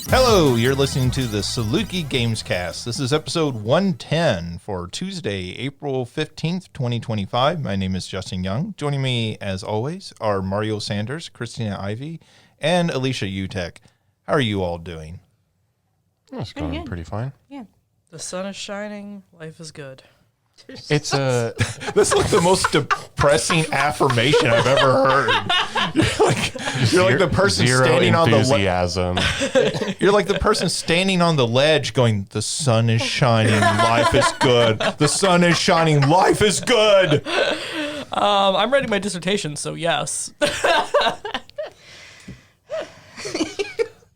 Hello, you're listening to the Saluki Gamescast. This is episode 110 for Tuesday, April 15th, 2025. My name is Justin Young. Joining me, as always, are Mario Sanders, Christina Ivey, and Alicia Utecht. How are you all doing? It's going pretty fine. Yeah. The sun is shining. Life is good. It's a This is like the most depressing affirmation I've ever heard. You're like the person standing on the enthusiasm. You're like the person standing on the ledge going, the sun is shining, life is good. The sun is shining, life is good. I'm writing my dissertation, so yes.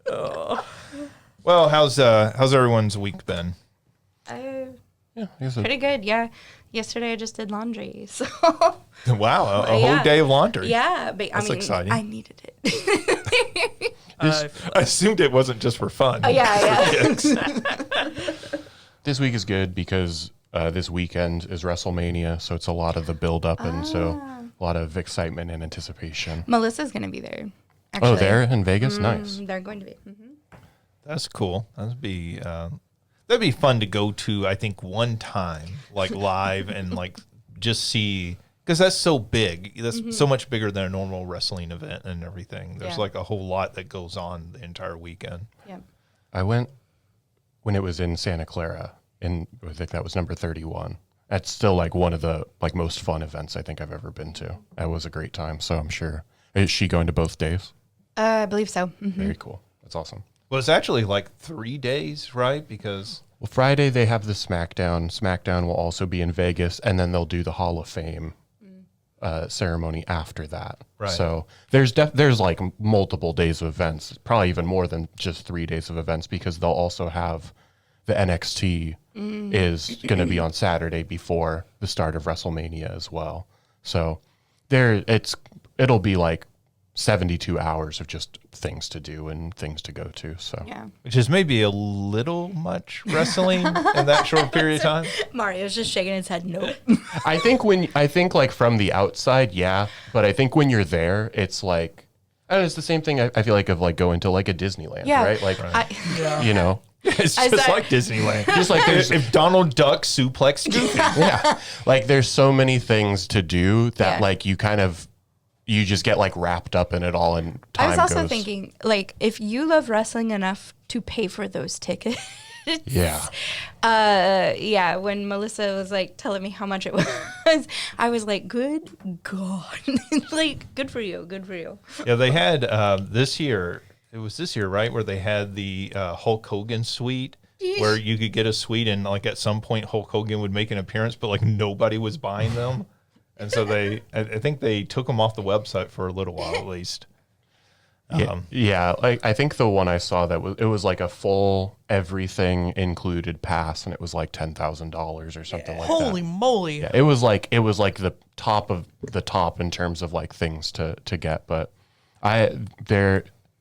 Well, how's everyone's week been? Pretty good, yeah. Yesterday I just did laundry, so. Wow, a whole day of laundry. Yeah, but That's exciting. I needed it. I assumed it wasn't just for fun. Yeah. This week is good because this weekend is WrestleMania, so it's a lot of the build-up, and so a lot of excitement and anticipation. Melissa's going to be there, actually. Oh, they're in Vegas? Nice. They're going to be. Mm-hmm. That's cool. That'd be fun to go to, I think, one time, like live and like just see, because that's so big. That's so much bigger than a normal wrestling event and everything. There's like a whole lot that goes on the entire weekend. Yeah. I went when it was in Santa Clara, and I think that was number 31. That's still like one of the like most fun events I think I've ever been to. It was a great time, so I'm sure. Is she going to both days? I believe so. Mm-hmm. Very cool. That's awesome. Well, it's actually like 3 days, right? Because Friday they have the SmackDown. SmackDown will also be in Vegas, and then they'll do the Hall of Fame ceremony after that. Right. So there's like multiple days of events, probably even more than just 3 days of events, because they'll also have the NXT is going to be on Saturday before the start of WrestleMania as well. So it'll be like 72 hours of just things to do and things to go to. So Yeah. which is maybe a little much wrestling in that short period of time. Mario's just shaking his head, nope. I think like from the outside, yeah, but I think when you're there, it's like, it's the same thing. I feel like of like going to like a Disneyland, Yeah. right? Like, Yeah. you know, It's As just I- like Disneyland. just like there's if Donald Duck suplexed Goofy. yeah, like there's so many things to do that Yeah. like you just get like wrapped up in it all, and time I was also goes. thinking, like, if you love wrestling enough to pay for those tickets. Yeah. Yeah, when Melissa was like telling me how much it was, I was like, good God. Like, good for you. Yeah, they had this year. It was this year, right, where they had the Hulk Hogan suite, where you could get a suite, and like at some point Hulk Hogan would make an appearance, but like nobody was buying them, and so I think they took them off the website for a little while at least. Yeah, like I think the one I saw it was like a full everything included pass, and it was like $10,000 or something like that. Holy moly. Yeah, it was like the top of the top in terms of like things to get. But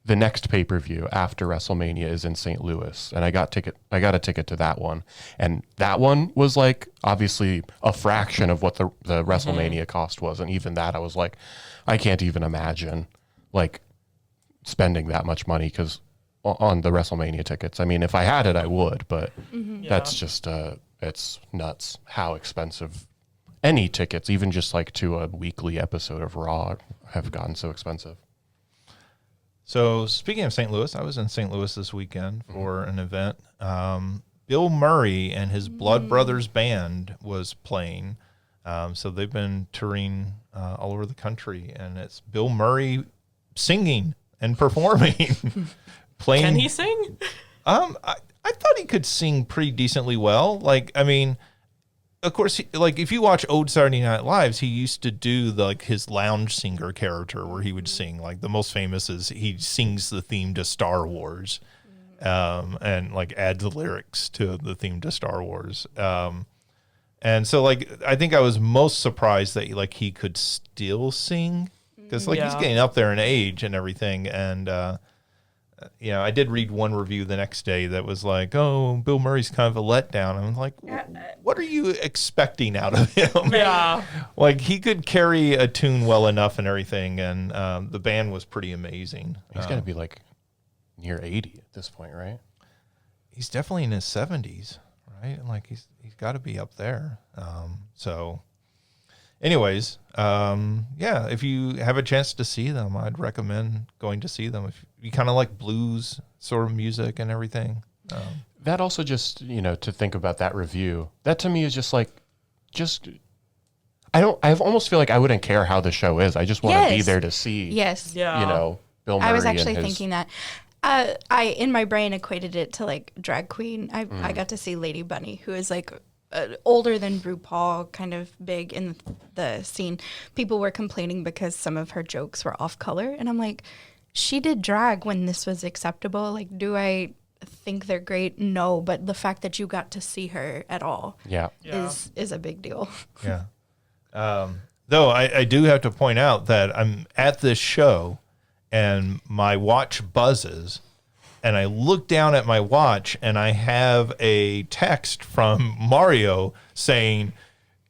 the next pay-per-view after WrestleMania is in St. Louis, and I got a ticket to that one, and that one was like obviously a fraction of what the WrestleMania cost was, and even that I was like, I can't even imagine like spending that much money because on the WrestleMania tickets. I mean, if I had it, I would, but that's just it's nuts how expensive any tickets, even just like to a weekly episode of Raw, have gotten so expensive. So speaking of St. Louis, I was in St. Louis this weekend for an event. Bill Murray and his Blood Brothers band was playing. So they've been touring all over the country, and it's Bill Murray singing and performing. Playing. Can he sing? I thought he could sing pretty decently well. Like, I mean, of course, like if you watch old Saturday Night Lives, he used to do his lounge singer character where he would sing. Like the most famous is he sings the theme to Star Wars, and like adds the lyrics to the theme to Star Wars. And so like I think I was most surprised that like he could still sing because like he's getting up there in age and everything. And I did read one review the next day that was like, "Oh, Bill Murray's kind of a letdown." I'm like, what are you expecting out of him? Yeah. Like he could carry a tune well enough and everything, and the band was pretty amazing. He's got to be like near 80 at this point, right? He's definitely in his 70s, right? And like he's got to be up there. So anyways, yeah, if you have a chance to see them, I'd recommend going to see them. If you kind of like blues sort of music and everything. That also just, to think about that review, that to me is just like, I almost feel like I wouldn't care how the show is. I just want to be there to see, Yes. Yeah. Bill Murray. I was actually and his, thinking that. I in my brain equated it to like drag queen. I got to see Lady Bunny, who is like older than RuPaul, kind of big in the scene. People were complaining because some of her jokes were off color, and I'm like, she did drag when this was acceptable. Like, do I think they're great? No, but the fact that you got to see her at all is a big deal. Yeah. Though I do have to point out that I'm at this show and my watch buzzes and I look down at my watch and I have a text from Mario saying,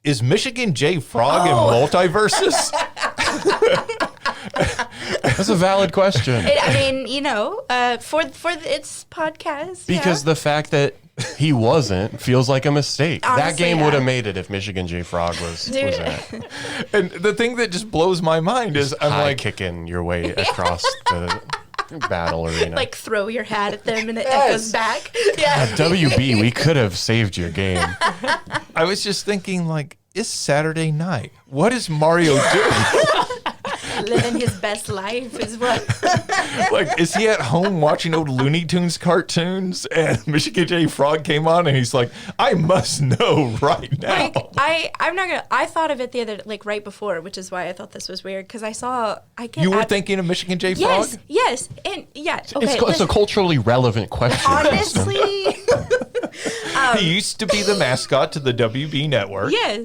"Is Michigan J. Frog in multiverses?" That's a valid question. I mean, for its podcast. Because the fact that he wasn't feels like a mistake. That Honestly, game would have made it if Michigan J. Frog was in it. And the thing that just blows my mind is I'm High like, kicking your way across the battle arena. like throw your hat at them and it echoes back. Yeah. WB, we could have saved your game. I was just thinking like, it's Saturday night. What is Mario doing? Living his best life is what. Like, is he at home watching old Looney Tunes cartoons and Michigan J. Frog came on and he's like, I must know right now. Like, I'm not gonna. I thought of it the other, like right before, which is why I thought this was weird because You were thinking of Michigan J. Frog? Yes, and yeah. Okay, It's a culturally relevant question. honestly, He used to be the mascot to the WB network. yeah.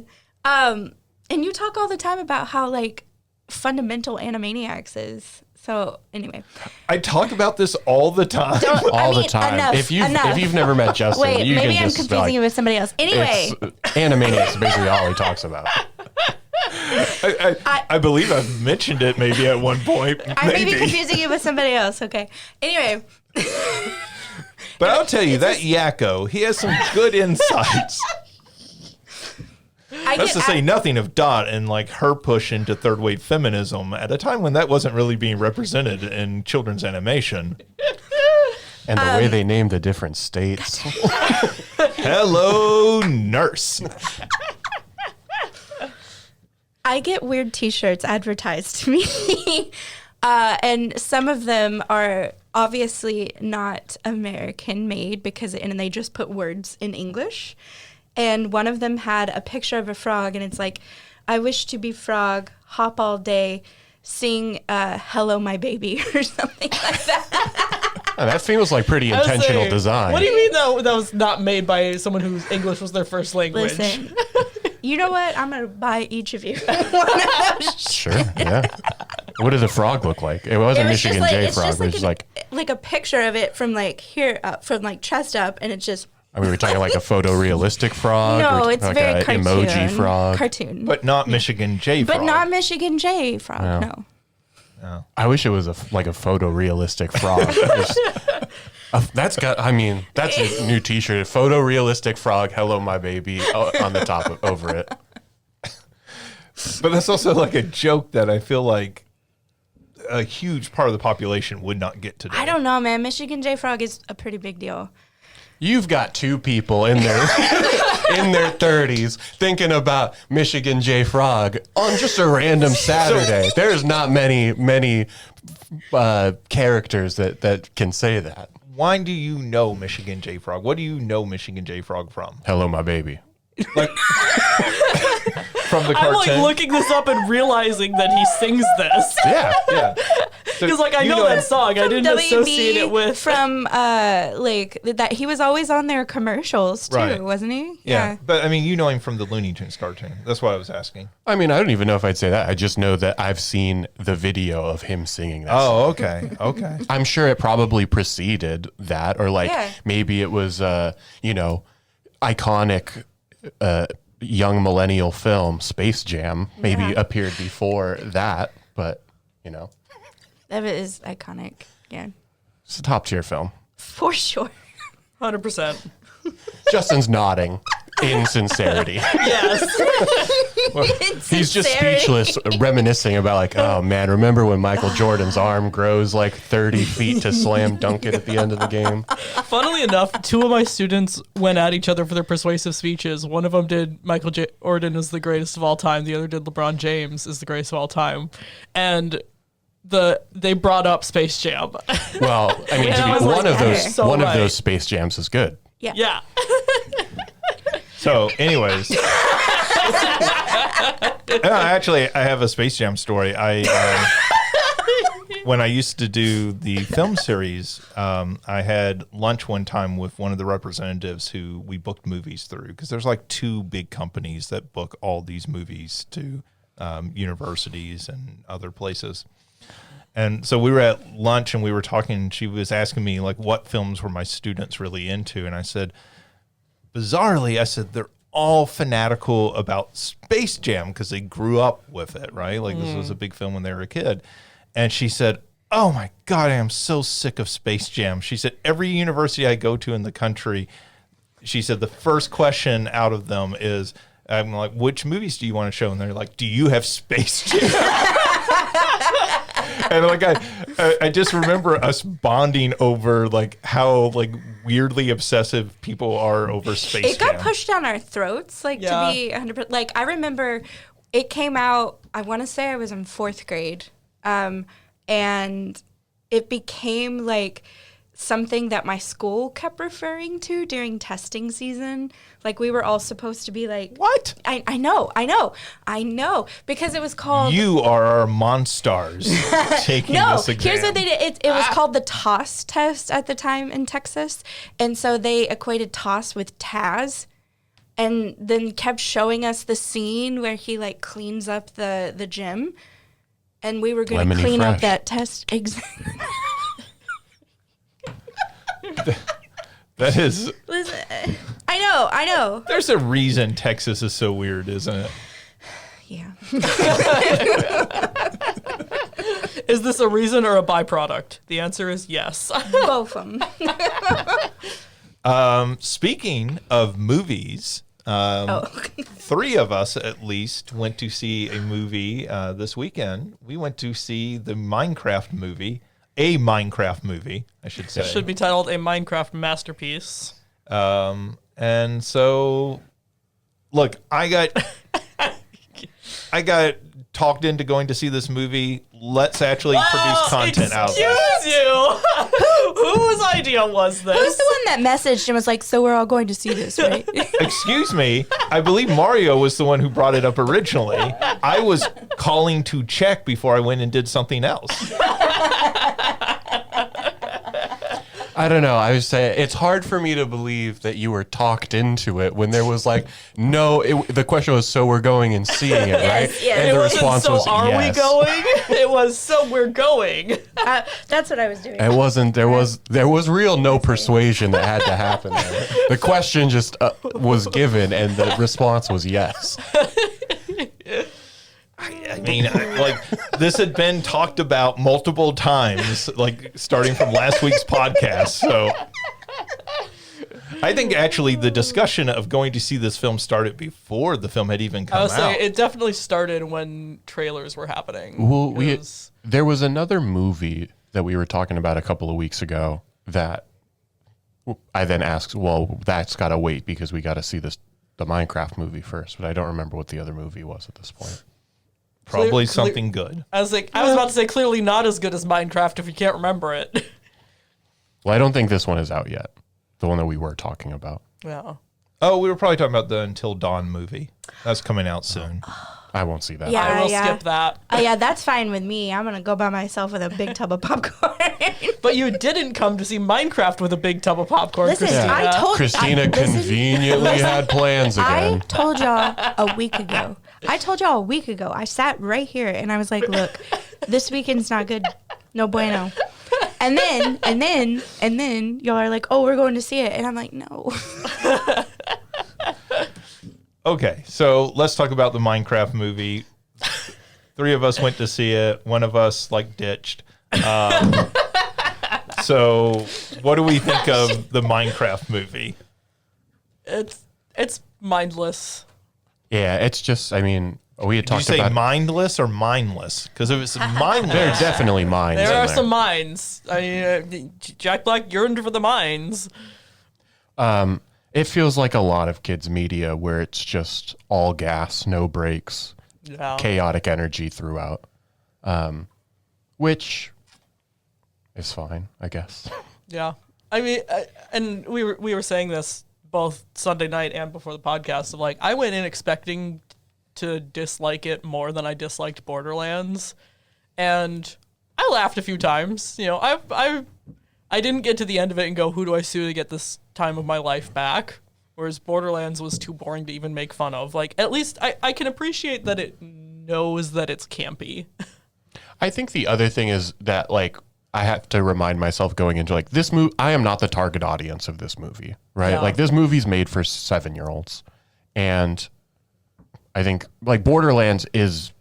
And you talk all the time about how like fundamental Animaniacs is. So anyway, I talk about this all the time. All the time. Enough, If you've never met Justin, Wait, you maybe can I'm just confusing you with somebody else. Anyway, Animaniacs is basically all he talks about. I believe I've mentioned it maybe at one point. I may be confusing you with somebody else. Okay. Anyway, But I'll tell you, that Yakko, he has some good insights. That's to say nothing of Dot and like her push into third wave feminism at a time when that wasn't really being represented in children's animation. And the way they named the different states. Hello, nurse. I get weird T-shirts advertised to me, and some of them are obviously not American made and they just put words in English. And one of them had a picture of a frog, and it's like, "I wish to be frog, hop all day, sing hello my baby," or something like that. That feels like pretty I was intentional saying, design. What do you mean that was not made by someone whose English was their first language? Listen, you know what? I'm gonna buy each of you. Sure, yeah. What did the frog look like? It wasn't Michigan J. Frog. It was just like a picture of it from like here up, from like chest up, and it's just. I mean, we're talking like a photorealistic frog. No, or it's like very a cartoon. emoji frog. Cartoon. But not Michigan J. Frog. But not Michigan J. Frog, no. I wish it was like a photorealistic frog. That's a new T-shirt. Photorealistic frog. Hello, my baby. On the top over it. But that's also like a joke that I feel like a huge part of the population would not get today. I don't know, man. Michigan J. Frog is a pretty big deal. You've got two people in their 30s thinking about Michigan J. Frog on just a random Saturday. There's not many characters that can say that. Why do you know Michigan J. Frog? What do you know Michigan J. Frog from? Hello, my baby. Like from the I'm cartoon. like looking this up and realizing that he sings this. Yeah. Yeah. So Because like I know that song, I didn't associate it with. From like that he was always on their commercials too, Right. wasn't he? Yeah. But I mean, you know him from the Looney Tunes cartoon. That's what I was asking. I mean, I don't even know if I'd say that. I just know that I've seen the video of him singing that song. Oh, okay. Okay. I'm sure it probably preceded that, or like maybe it was, iconic young millennial film Space Jam maybe appeared before that, but That is iconic. Yeah. It's a top tier film. For sure. 100%. Justin's nodding in sincerity. Yes. He's just speechless, reminiscing about like, oh man, remember when Michael Jordan's arm grows like 30 feet to slam dunk it at the end of the game? Funnily enough, two of my students went at each other for their persuasive speeches. One of them did Michael Jordan is the greatest of all time. The other did LeBron James is the greatest of all time. And they brought up Space Jam. Well, I mean, Yeah, one of those so one right. of those Space Jams is good. Yeah. Yeah. So, anyways, actually, I have a Space Jam story. When I used to do the film series, I had lunch one time with one of the representatives who we booked movies through, because there's like two big companies that book all these movies to universities and other places. And so we were at lunch and we were talking, and she was asking me like what films were my students really into. And I said, bizarrely, I said, they're all fanatical about Space Jam because they grew up with it, right? Like this was a big film when they were a kid. And she said, oh my God, I am so sick of Space Jam. She said, every university I go to in the country, she said, the first question out of them is, I'm like, which movies do you want to show? And they're like, do you have Space Jam? And like I just remember us bonding over like how like weirdly obsessive people are over Space It got Jam. pushed down our throats, like Yeah. to be 100%. Like I remember, it came out. I want to say I was in 4th grade, and it became like something that my school kept referring to during testing season. Like we were all supposed to be like, What? I know, because it was called. You are our monsters taking No, this exam. here's what they did. It was called the TOS test at the time in Texas. And so they equated TOS with Taz, and then kept showing us the scene where he like cleans up the gym. And we were going to Lemony clean up Fresh. that test exam. That is, Listen, I know. there's a reason Texas is so weird, isn't it? Yeah. Is this a reason or a byproduct? The answer is yes. Both of them. Speaking of movies, three of us at least went to see a movie this weekend. We went to see the Minecraft movie, a Minecraft movie, I should say. It should be titled A Minecraft Masterpiece. And so, look, I got talked into going to see this movie. Let's actually produce content out of it. Excuse you. Whose idea was this? Who's the one that messaged and was like, so we're all going to see this, right? Excuse me. I believe Mario was the one who brought it up originally. I was calling to check before I went and did something else. I don't know. I was saying it's hard for me to believe that you were talked into it when there was like the question was, so we're going and seeing it, right? yes. And It the wasn't response so was are yes. we going? It was so we're going. That's what I was doing. It wasn't. There was real no persuasion that had to happen there. The question just was given, and the response was yes. I mean, like, this had been talked about multiple times, like, starting from last week's podcast. So I think actually the discussion of going to see this film started before the film had even come I would say out. it definitely started when trailers were happening. Well, It was- there was another movie that we were talking about a couple of weeks ago that I then asked, well, that's got to wait because we got to see the Minecraft movie first. But I don't remember what the other movie was at this point. Probably clear- something good. I was about to say clearly not as good as Minecraft if you can't remember it. Well, I don't think this one is out yet. The one that we were talking about. Yeah. Oh, we were probably talking about the Until Dawn movie. That's coming out soon. I won't see that. Yeah. I will skip that. Oh, yeah, that's fine with me. I'm going to go by myself with a big tub of popcorn. But you didn't come to see Minecraft with a big tub of popcorn, Listen, Christina. I told Christina listen, conveniently had plans I again. told y'all a week ago. I sat right here and I was like, look, this weekend's not good. No bueno. And then y'all are like, oh, we're going to see it. And I'm like, no. Okay, so let's talk about the Minecraft movie. Three of us went to see it. One of us, like, ditched. So, what do we think of the Minecraft movie? It's mindless. Yeah, it's just, I mean, we had Did you talked say about mindless or mindless? Because if it's mindless, there's definitely mines. There in are some mines. I mean, Jack Black yearned for the mines. It feels like a lot of kids' media where it's just all gas, no brakes, Yeah. chaotic energy throughout, which is fine, I guess. Yeah. I mean, and we were saying this both Sunday night and before the podcast of like, I went in expecting to dislike it more than I disliked Borderlands, and I laughed a few times. You know, I didn't get to the end of it and go, who do I sue to get this time of my life back? Whereas Borderlands was too boring to even make fun of. Like, at least I can appreciate that it knows that it's campy. I think the other thing is that, like, I have to remind myself going into, like, this movie, I am not the target audience of this movie, right? Yeah. Like, this movie's made for 7-year-olds. And I think, like, Borderlands is,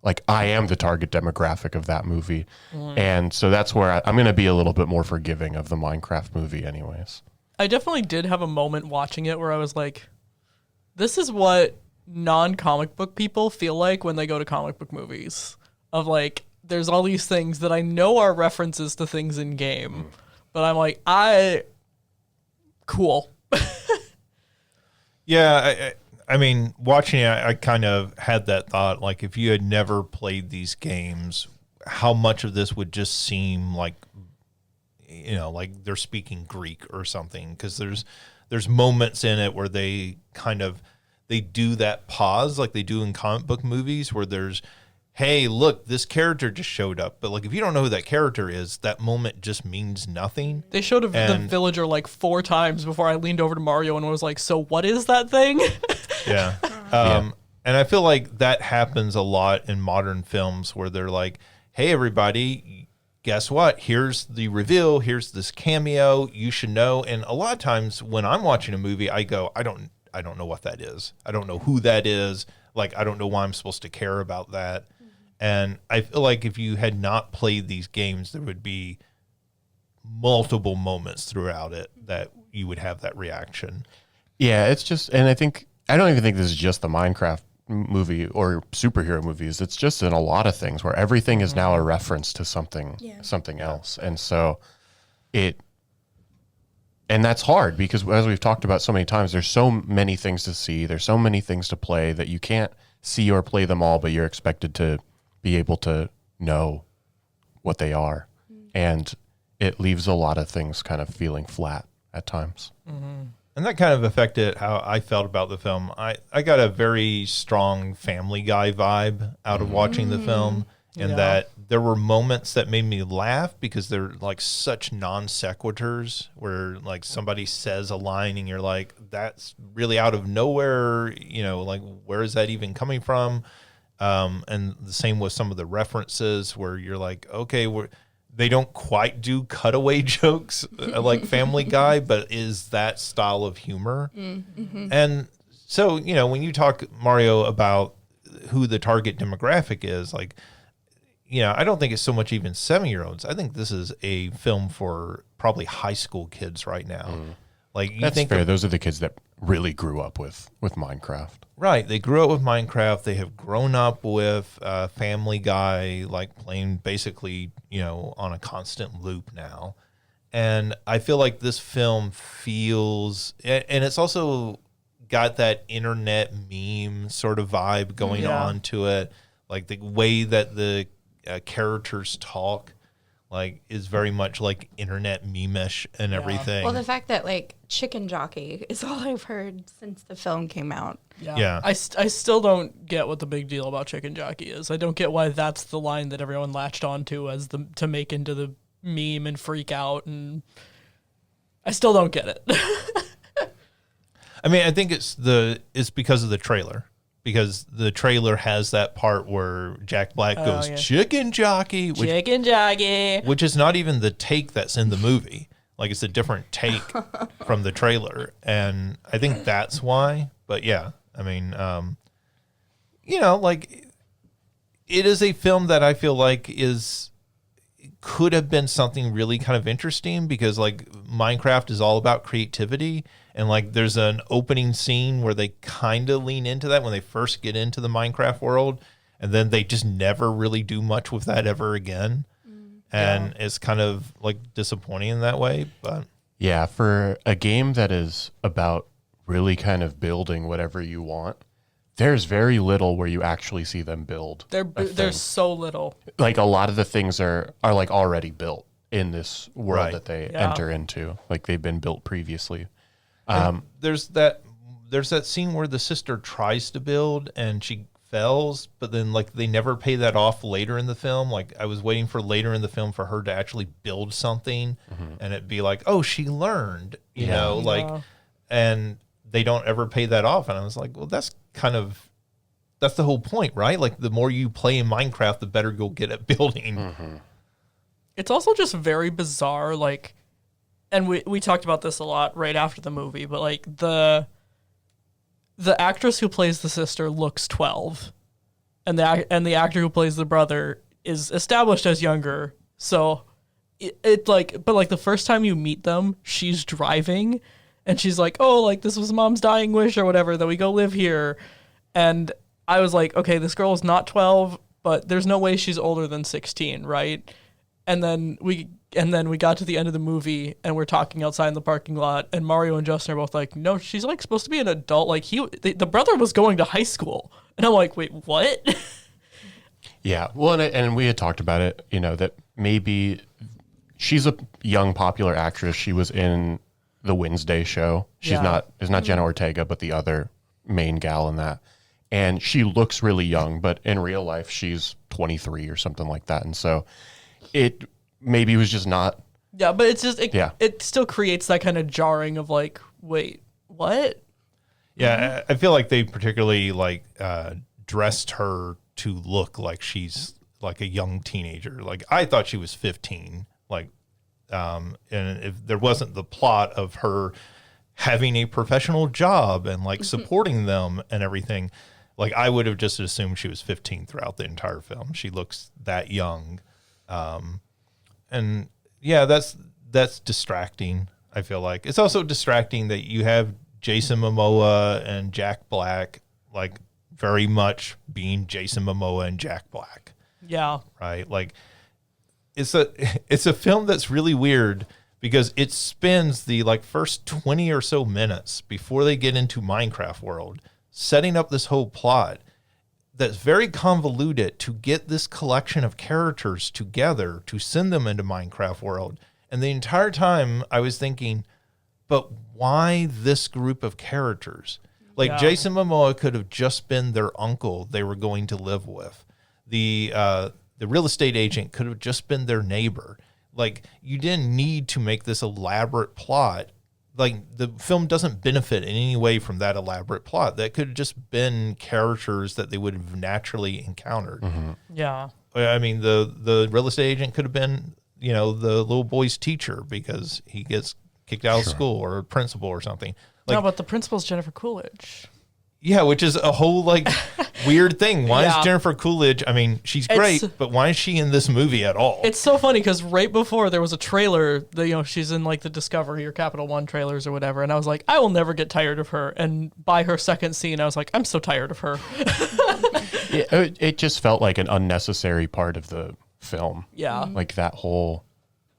like, I am the target demographic of that movie. And so that's where I'm going to be a little bit more forgiving of the Minecraft movie anyways. I definitely did have a moment watching it where I was like, this is what non-comic book people feel like when they go to comic book movies. Of like, there's all these things that I know are references to things in game, but I'm like, cool. Yeah, I mean, watching it, I kind of had that thought, like, if you had never played these games, how much of this would just seem like, you know, like they're speaking Greek or something, because there's moments in it where they do that pause like they do in comic book movies, where there's, hey, look, this character just showed up. But like, if you don't know who that character is, that moment just means nothing. They showed the villager like 4 times before I leaned over to Mario and was like, so what is that thing? Yeah. And I feel like that happens a lot in modern films where they're like, hey, everybody, guess what? Here's the reveal. Here's this cameo. You should know. And a lot of times when I'm watching a movie, I go, I don't know what that is. I don't know who that is. Like, I don't know why I'm supposed to care about that. And I feel like if you had not played these games, there would be multiple moments throughout it that you would have that reaction. Yeah, it's just, and I don't even think this is just the Minecraft movie or superhero movies. It's just in a lot of things where everything is now a reference to something else. And so and that's hard because, as we've talked about so many times, there's so many things to see. There's so many things to play that you can't see or play them all, but you're expected to be able to know what they are. And it leaves a lot of things kind of feeling flat at times. Mm-hmm. And that kind of affected how I felt about the film. I got a very strong Family Guy vibe out of watching the film, and that there were moments that made me laugh because they're like such non sequiturs where like somebody says a line and you're like, that's really out of nowhere, you know, like where is that even coming from? And the same with some of the references where you're like, okay, they don't quite do cutaway jokes like Family Guy, but is that style of humor. Mm-hmm. And so, you know, when you talk, Mario, about who the target demographic is, like, you know, I don't think it's so much even 7-year-olds. I think this is a film for probably high school kids right now. Like, you That's think fair. Those are the kids that really grew up with Minecraft. Right. They grew up with Minecraft. They have grown up with Family Guy, like playing basically, you know, on a constant loop now. And I feel like this film feels, and it's also got that internet meme sort of vibe going on to it. Like the way that the characters talk, like, is very much like internet meme-ish and everything. Well, the fact that like chicken jockey is all I've heard since the film came out. Yeah. I still don't get what the big deal about chicken jockey is. I don't get why that's the line that everyone latched onto as to make into the meme and freak out, and I still don't get it. I mean, I think it's because of the trailer. Because the trailer has that part where Jack Black goes, chicken jockey. Chicken jockey. Which is not even the take that's in the movie. Like, it's a different take from the trailer. And I think that's why. But yeah, I mean, you know, like, it is a film that I feel like is could have been something really kind of interesting, because like Minecraft is all about creativity, and like there's an opening scene where they kind of lean into that when they first get into the Minecraft world, and then they just never really do much with that ever again. And it's kind of like disappointing in that way. But yeah, for a game that is about really kind of building whatever you want, there's very little where you actually see them build. There's so little. Like a lot of the things are like already built in this world Right. that they Yeah. enter into. Like they've been built previously. there's that scene where the sister tries to build and she fails, but then like they never pay that off later in the film. Like I was waiting for later in the film for her to actually build something, and it'd be like, oh, she learned, you know, like, and they don't ever pay that off. And I was like, well, that's the whole point, right? Like the more you play in Minecraft, the better you'll get at building. It's also just very bizarre, like, and we talked about this a lot right after the movie, but like the actress who plays the sister looks 12, and the actor who plays the brother is established as younger. So it like, but like the first time you meet them, she's driving, and she's like, oh, like this was mom's dying wish or whatever, that we go live here. And I was like, okay, this girl is not 12, but there's no way she's older than 16, right? And then we got to the end of the movie, and we're talking outside in the parking lot, and Mario and Justin are both like, no, she's like supposed to be an adult. Like the brother was going to high school. And I'm like, wait, what? Yeah. Well, and we had talked about it, you know, that maybe she's a young popular actress. She was in the Wednesday show. She's Yeah. it's not Jenna Ortega, but the other main gal in that. And she looks really young, but in real life, she's 23 or something like that. And so it maybe was just not. Yeah, but it's just, Yeah. it still creates that kind of jarring of like, wait, what? Yeah, I feel like they particularly like dressed her to look like she's like a young teenager. Like I thought she was 15. Like, and if there wasn't the plot of her having a professional job and like supporting them and everything, like I would have just assumed she was 15 throughout the entire film. She looks that young, and yeah, that's distracting. I feel like it's also distracting that you have Jason Momoa and Jack Black, like very much being Jason Momoa and Jack Black, Yeah. right? Like it's a film that's really weird because it spends the like first 20 or so minutes before they get into Minecraft world setting up this whole plot that's very convoluted to get this collection of characters together to send them into Minecraft world. And the entire time I was thinking, but why this group of characters? Like Yeah. Jason Momoa could have just been their uncle they were going to live with. The real estate agent could have just been their neighbor. Like you didn't need to make this elaborate plot. Like the film doesn't benefit in any way from that elaborate plot. That could have just been characters that they would have naturally encountered. Yeah. I mean, the real estate agent could have been, you know, the little boy's teacher because he gets kicked out of school, or a principal or something. Like, No, but the principal's Jennifer Coolidge. yeah, which is a whole like weird thing. Why Yeah. is Jennifer Coolidge? I mean, she's great, but why is she in this movie at all? It's so funny because right before there was a trailer that, you know, she's in like the Discovery or Capital One trailers or whatever. And I was like, I will never get tired of her. And by her second scene, I was like, I'm so tired of her. It just felt like an unnecessary part of the film. Yeah. Like that whole.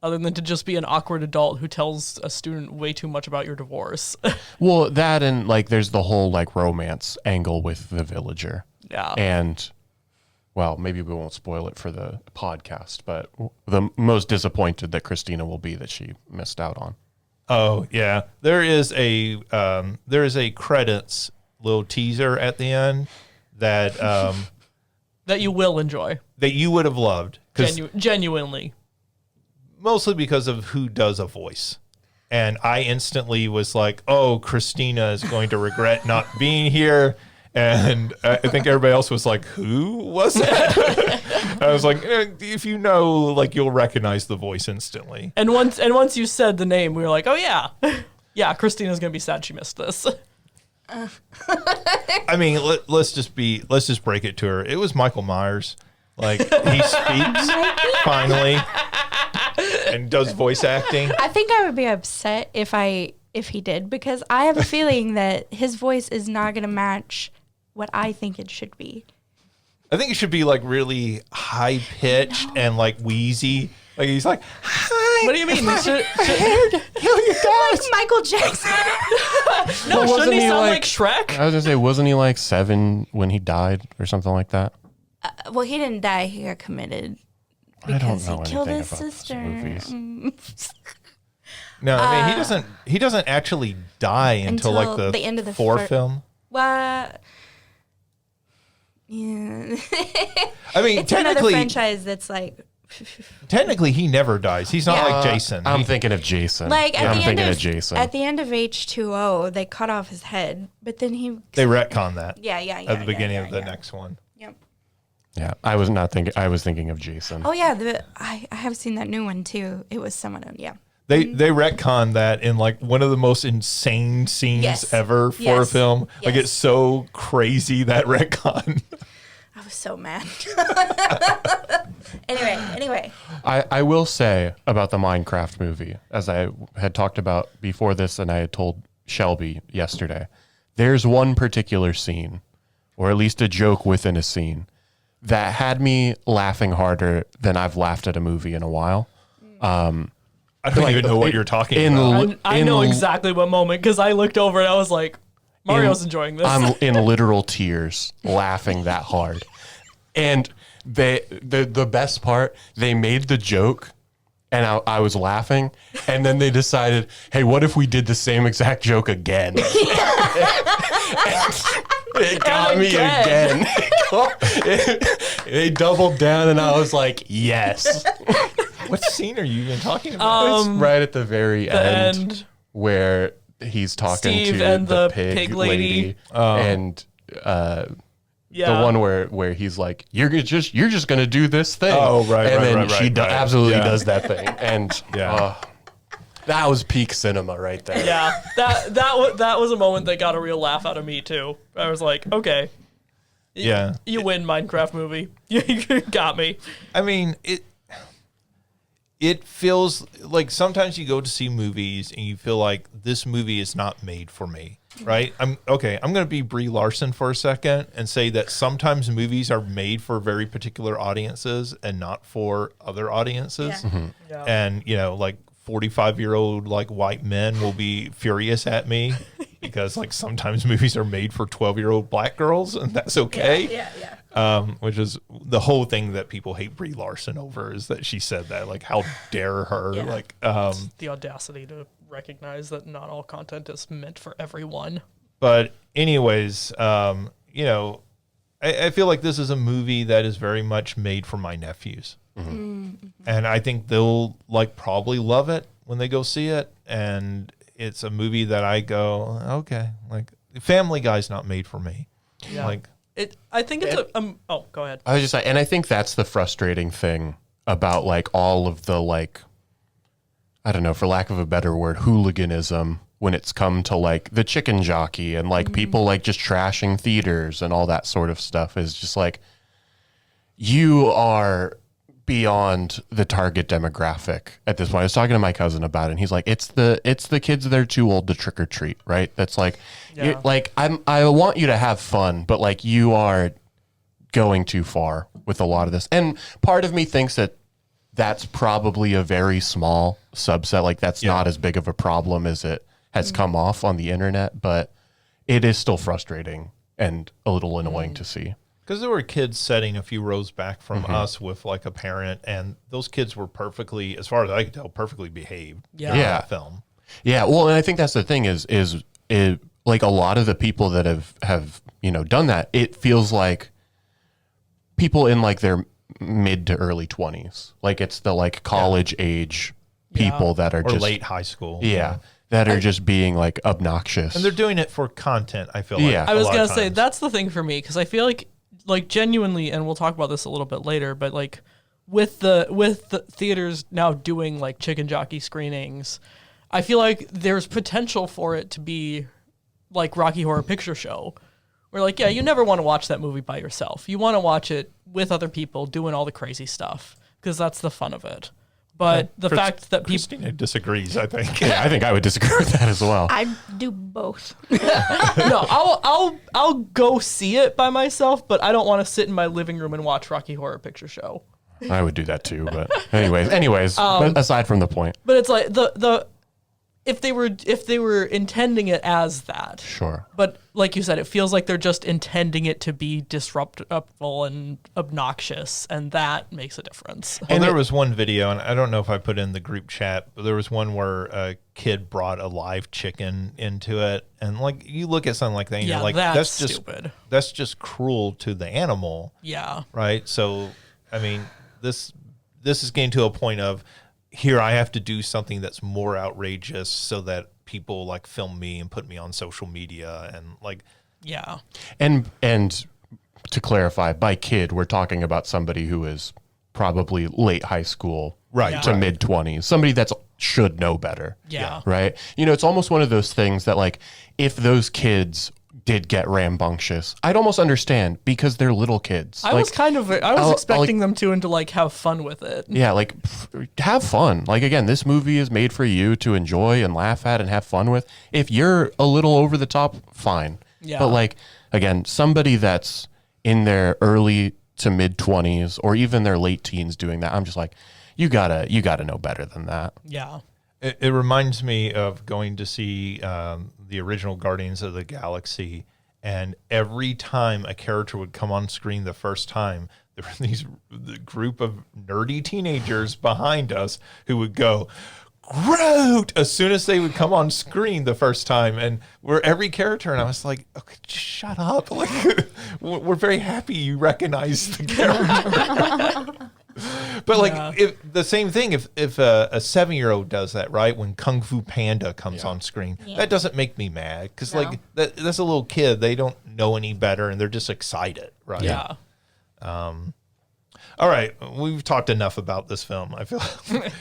Other than to just be an awkward adult who tells a student way too much about your divorce. Well, that and like there's the whole like romance angle with the villager. Yeah. And well, maybe we won't spoil it for the podcast, but the most disappointed that Christina will be that she missed out on. Oh yeah, there is a credits little teaser at the end that that you will enjoy. that you would have loved, because Genuinely. mostly because of who does a voice. And I instantly was like, oh, Christina is going to regret not being here. And I think everybody else was like, who was that? I was like, if you know, like, you'll recognize the voice instantly. And once you said the name, we were like, oh yeah. Yeah, Christina's going to be sad she missed this. I mean, let's just break it to her. It was Michael Myers. Like, he speaks finally. and does voice acting. I think I would be upset if he did, because I have a feeling that his voice is not going to match what I think it should be. I think it should be like really high pitched and like wheezy. Like he's like, hi. What do you mean? Like Michael Jackson. No, But shouldn't wasn't he he sound like- like Shrek? I was gonna say, wasn't he like 7 when he died or something like that? Well, he didn't die. He got committed I don't because know he killed anything his about those sister. movies. No, I mean he doesn't actually die until like the end of the fourth film. Well, yeah. I mean, It's another technically, franchise that's like he never dies. He's not Yeah. like Jason. I'm He- thinking of Jason. like at I'm the end thinking of of Jason. At the end of H2O, they cut off his head, but then he they retcon that yeah at the beginning of the next one. Yep. Yeah, I was not thinking. I was thinking of Jason. Oh yeah, I have seen that new one too. It was someone yeah. They retcon that in like one of the most insane scenes Yes. ever for a Yes. film. Like Yes. it's so crazy that retcon. I was so mad. Anyway. I will say about the Minecraft movie, as I had talked about before this, and I had told Shelby yesterday, there's one particular scene, or at least a joke within a scene, that had me laughing harder than I've laughed at a movie in a while. I don't even know what you're talking in about. I know exactly what moment, because I looked over and I was like, Mario's enjoying this. I'm in literal tears laughing that hard. And the best part, they made the joke and I was laughing, and then they decided, hey, what if we did the same exact joke again? It got me again. They doubled down and I was like, yes. What scene are you even talking about? It's right at the very end, end. where he's talking Steve to and the the pig, pig lady, lady. and Yeah. the one where he's like, you're just gonna do this thing. Oh, right, and right, then right, she right, right. absolutely Yeah. does that thing, and Yeah. that was peak cinema right there. Yeah, that was a moment that got a real laugh out of me too. I was like, okay, Yeah. you win, Minecraft movie. You got me. I mean, it feels like sometimes you go to see movies and you feel like this movie is not made for me, right? I'm going to be Brie Larson for a second and say that sometimes movies are made for very particular audiences and not for other audiences. Yeah. Yeah. And, like 45-year-old like white men will be furious at me because like sometimes movies are made for 12-year-old black girls, and that's okay. Yeah. Which is the whole thing that people hate Brie Larson over, is that she said that, like, how dare her? Yeah. Like, The audacity to recognize that not all content is meant for everyone. but anyways, I feel like this is a movie that is very much made for my nephews. And I think they'll like probably love it when they go see it. And it's a movie that I go, okay, like Family Guy's not made for me. Yeah. Like, I think it's oh, go ahead. I was just like, and I think that's the frustrating thing about like all of the like, I don't know, for lack of a better word, hooliganism when it's come to like the chicken jockey and like people like just trashing theaters and all that sort of stuff, is just like, you are beyond the target demographic at this point. I was talking to my cousin about it, and he's like, it's the kids that are too old to trick or treat, right? That's like, Yeah. like I want you to have fun, but like you are going too far with a lot of this. And part of me thinks that that's probably a very small subset. Like that's not as big of a problem as it has come off on the internet, but it is still frustrating and a little annoying to see. because there were kids sitting a few rows back from us with like a parent, and those kids were perfectly, as far as I could tell, perfectly behaved. Yeah. during Yeah. that film. Yeah, well, and I think that's the thing is like a lot of the people that have done that, it feels like people in like their mid to early 20s. Like it's the like college age people that are Or just late high school. yeah, that are just being like obnoxious. And they're doing it for content, I feel like. Yeah. I was going gonna to say that's the thing for me, because I feel like genuinely, and we'll talk about this a little bit later, but like with the theaters now doing like chicken jockey screenings, I feel like there's potential for it to be like Rocky Horror Picture Show, where like, yeah, you never want to watch that movie by yourself. You want to watch it with other people doing all the crazy stuff, because that's the fun of it. But the fact that people Christina disagrees, I think. Yeah, I think I would disagree with that as well. I do both. no, I'll go see it by myself, but I don't want to sit in my living room and watch Rocky Horror Picture Show. I would do that too, but anyways, but aside from the point. But it's like the if they were intending it as that. Sure. But like you said, it feels like they're just intending it to be disruptive and obnoxious, and that makes a difference. Well, there was one video, and I don't know if I put it in the group chat, but there was one where a kid brought a live chicken into it, and like you look at something like that, and Yeah, you're like, that's just stupid. That's just cruel to the animal, Yeah. right? So, I mean, this is getting to a point of here I have to do something that's more outrageous so that people like film me and put me on social media and like. Yeah. And to clarify, by kid, we're talking about somebody who is probably late high school, Right. to mid 20s, somebody that's should know better. Yeah. Right. You know, it's almost one of those things that like if those kids did get rambunctious, I'd almost understand because they're little kids. I was expecting them to and to like have fun with it. Yeah, like have fun. Like again, this movie is made for you to enjoy and laugh at and have fun with. If you're a little over the top, fine. Yeah. But like again, somebody that's in their early to mid 20s or even their late teens doing that, I'm just like, you gotta know better than that. Yeah. It reminds me of going to see the original Guardians of the Galaxy, and every time a character would come on screen the first time, there were the group of nerdy teenagers behind us who would go, Groot, as soon as they would come on screen the first time, and we're every character, and I was like, okay, just shut up. Like, we're very happy you recognize the character. But like if the same thing, if a 7-year-old does that, right, when Kung Fu Panda comes on screen, that doesn't make me mad because like that's a little kid. They don't know any better and they're just excited, right? Yeah. All right, we've talked enough about this film. I feel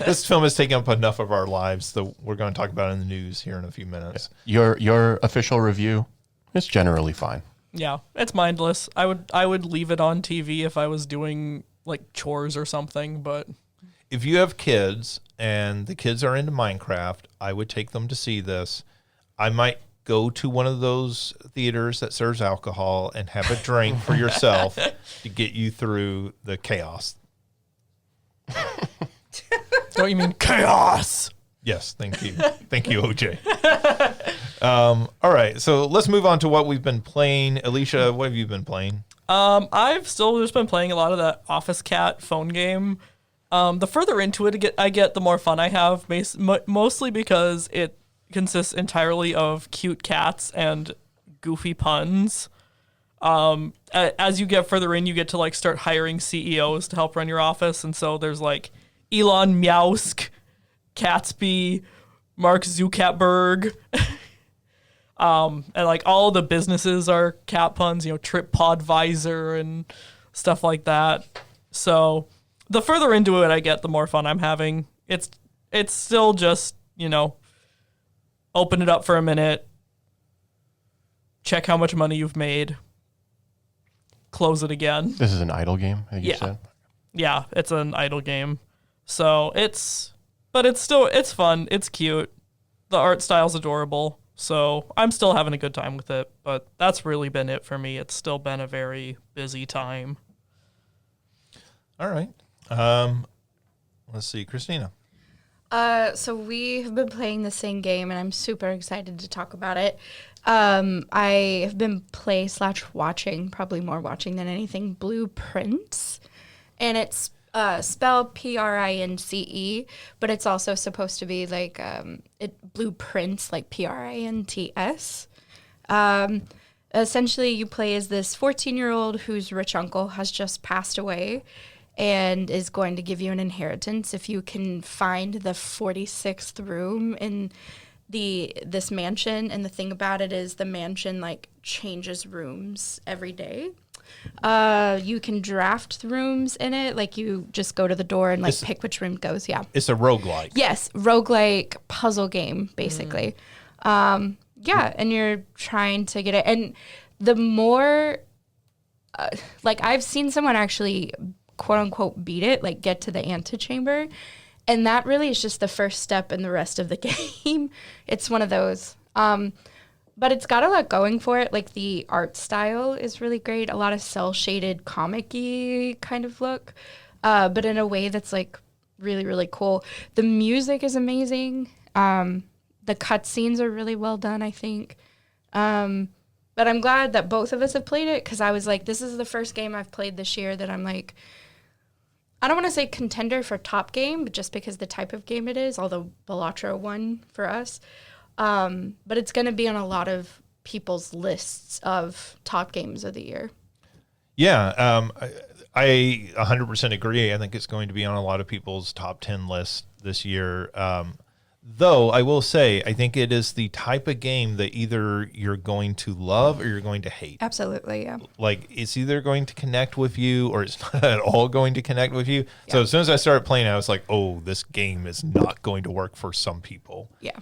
this film has taken up enough of our lives, so we're going to talk about it in the news here in a few minutes. Your official review is generally fine. Yeah. It's mindless. I would leave it on TV if I was doing like chores or something, but If you have kids and the kids are into Minecraft, I would take them to see this. I might go to one of those theaters that serves alcohol and have a drink for yourself to get you through the chaos. don't you mean chaos? Yes, thank you. Thank you, OJ. All right, so let's move on to what we've been playing. Alicia, what have you been playing? I've still just been playing a lot of that Office Cat phone game. The further into it I get, the more fun I have, mostly because it consists entirely of cute cats and goofy puns. As you get further in, you get to like start hiring CEOs to help run your office, and so there's like Elon Meowsk, Catsby, Mark Zuckerberg. And like all the businesses are cat puns, you know, Trip Podvisor and stuff like that. So the further into it I get, the more fun I'm having. It's still just, you know, open it up for a minute, check how much money you've made, close it again. This is an idle game, as you said? Yeah, it's an idle game. So it's fun, it's cute. The art style's adorable. So I'm still having a good time with it, but that's really been it for me. It's still been a very busy time. All right. Let's see, Christina. So we have been playing the same game, and I'm super excited to talk about it. I have been watching, probably more watching than anything, Blueprints, and it's spelled Prince, but it's also supposed to be like blueprints, like Prints. Essentially, you play as this 14-year-old whose rich uncle has just passed away and is going to give you an inheritance if you can find the 46th room in this mansion. And the thing about it is the mansion like changes rooms every day. You can draft rooms in it, like you just go to the door and like pick which room goes. Yeah, It's a roguelike. yes, roguelike puzzle game basically. Yeah, and you're trying to get it, and the more like I've seen someone actually quote unquote beat it, like get to the antechamber, And that really is just the first step in the rest of the game. It's one of those. But it's got a lot going for it. Like, the art style is really great. A lot of cel-shaded, comic-y kind of look. But in a way that's, like, really, really cool. The music is amazing. The cutscenes are really well done, I think. But I'm glad that both of us have played it, because I was like, this is the first game I've played this year that I'm like, I don't want to say contender for top game, but just because the type of game it is, although Balatro won for us. But it's going to be on a lot of people's lists of top games of the year. Yeah, I 100% agree. I think it's going to be on a lot of people's top 10 lists this year. Though I will say, I think it is the type of game that either you're going to love or you're going to hate. Absolutely, yeah. Like, it's either going to connect with you or it's not at all going to connect with you. Yeah. So as soon as I started playing, I was like, oh, this game is not going to work for some people. Yeah.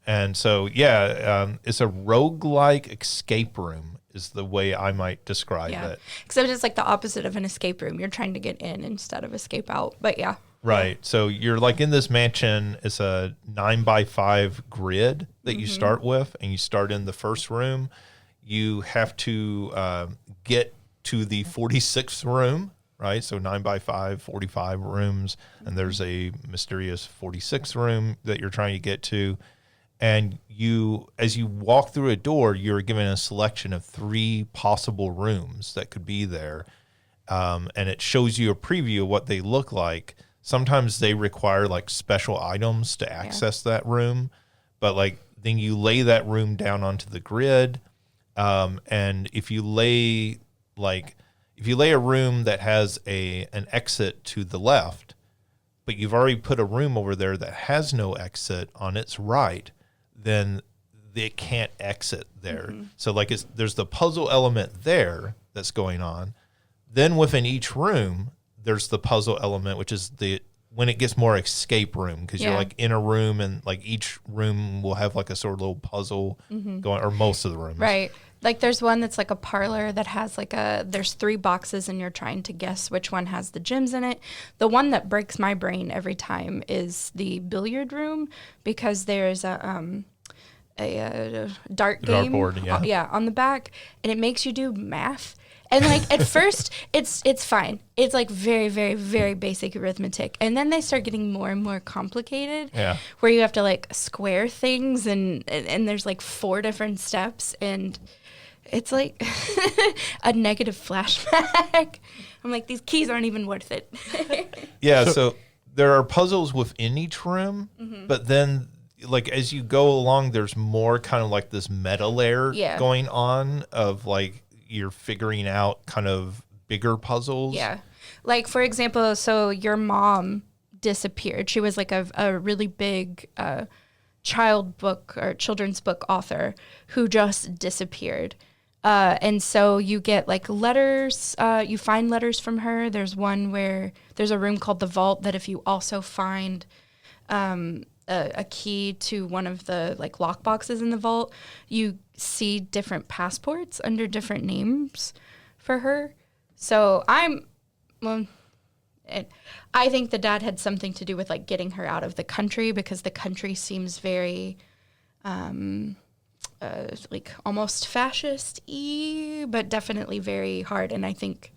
And so, it's a roguelike escape room is the way I might describe it. Except it's like the opposite of an escape room. You're trying to get in instead of escape out. But yeah. Right. So you're like in this mansion. It's a 9x5 grid that you start with, and you start in the first room. You have to get to the 46th room, right? So 9x5, 45 rooms, and there's a mysterious 46th room that you're trying to get to. And as you walk through a door, you're given a selection of 3 possible rooms that could be there. And it shows you a preview of what they look like. Sometimes they require like special items to access that room, but like then you lay that room down onto the grid. And if you lay a room that has an exit to the left, but you've already put a room over there that has no exit on its right, then it can't exit there. So like there's the puzzle element there that's going on. Then within each room, there's the puzzle element, which is when it gets more escape room, because you're like in a room and like each room will have like a sort of little puzzle going, or most of the rooms. Right. Like there's one that's like a parlor that has like there's 3 boxes and you're trying to guess which one has the gems in it. The one that breaks my brain every time is the billiard room, because there's a dart game dartboard, on the back, and it makes you do math. And like at first it's fine. It's like very, very, very basic arithmetic. And then they start getting more and more complicated. Yeah. Where you have to like square things and there's like 4 different steps, and it's like a negative flashback. I'm like, these keys aren't even worth it. Yeah, so there are puzzles within each room, but then like as you go along, there's more kind of like this meta layer going on of like you're figuring out kind of bigger puzzles. Yeah. Like, for example, so your mom disappeared. She was like a really big children's book author who just disappeared. And so you get like letters, you find letters from her. There's one where there's a room called the Vault that if you also find a key to one of the like lock boxes in the vault, you see different passports under different names for her. So I think the dad had something to do with like getting her out of the country, because the country seems very like almost fascist-y, but definitely very hard. And I think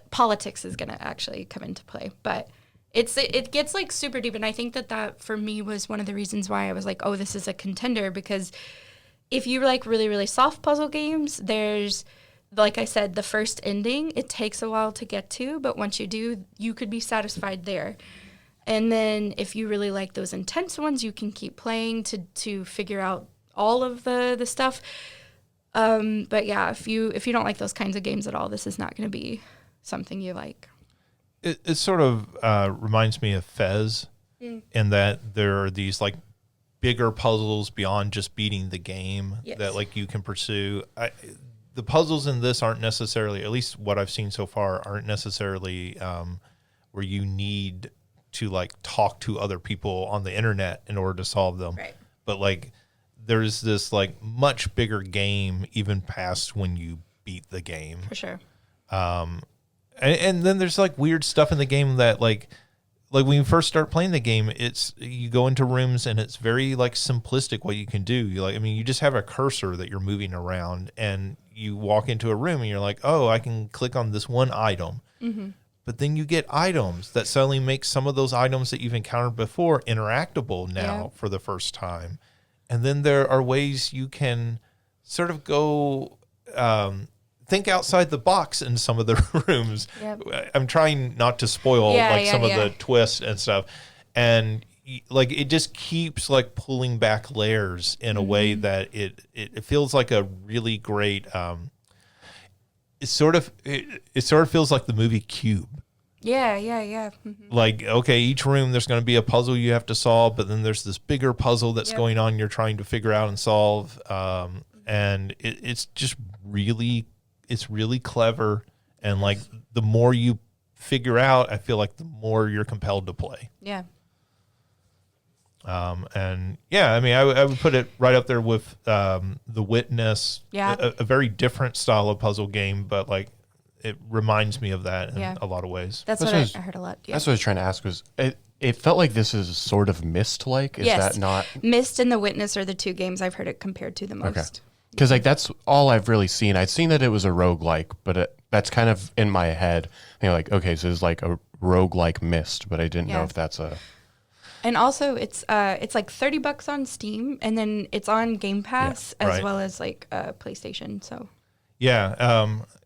politics is going to actually come into play, but it gets like super deep. And I think that for me was one of the reasons why I was like, oh, this is a contender, because if you like really, really soft puzzle games, there's, like I said, the first ending, it takes a while to get to, but once you do, you could be satisfied there. And then if you really like those intense ones, you can keep playing to figure out all of the stuff. But yeah, if you don't like those kinds of games at all, this is not going to be something you like. It sort of reminds me of Fez in that there are these like bigger puzzles beyond just beating the game that like you can pursue. The puzzles in this aren't necessarily, at least what I've seen so far, aren't necessarily where you need to like talk to other people on the internet in order to solve them. Right. But like there's this like much bigger game even past when you beat the game. For sure. And then there's like weird stuff in the game that like like when you first start playing the game, you go into rooms and it's very like simplistic what you can do. You just have a cursor that you're moving around, and you walk into a room and you're like, oh, I can click on this one item. Mm-hmm. But then you get items that suddenly make some of those items that you've encountered before interactable now for the first time. And then there are ways you can sort of go think outside the box in some of the rooms. Yep. I'm trying not to spoil some of the twists and stuff. And like it just keeps like pulling back layers in a way that it feels like a really great it sort of feels like the movie Cube. Yeah. Mm-hmm. Like, okay, each room there's going to be a puzzle you have to solve, but then there's this bigger puzzle that's going on you're trying to figure out and solve. And it's just really clever. And like the more you figure out, I feel like the more you're compelled to play. Yeah. And yeah, I mean, I would put it right up there with The Witness. Yeah. A very different style of puzzle game, but like it reminds me of that in a lot of ways. That's what I heard a lot. Yeah. That's what I was trying to ask. Was it felt like this is sort of Myst-like? Is that not? Myst and The Witness are the two games I've heard it compared to the most. Okay. Because like that's all I've really seen. I'd seen that it was a roguelike, but that's kind of in my head. Like, okay, so it's like a roguelike Myst, but I didn't know if that's a. And also, it's like $30 on Steam, and then it's on Game Pass as well as like PlayStation. So. Yeah,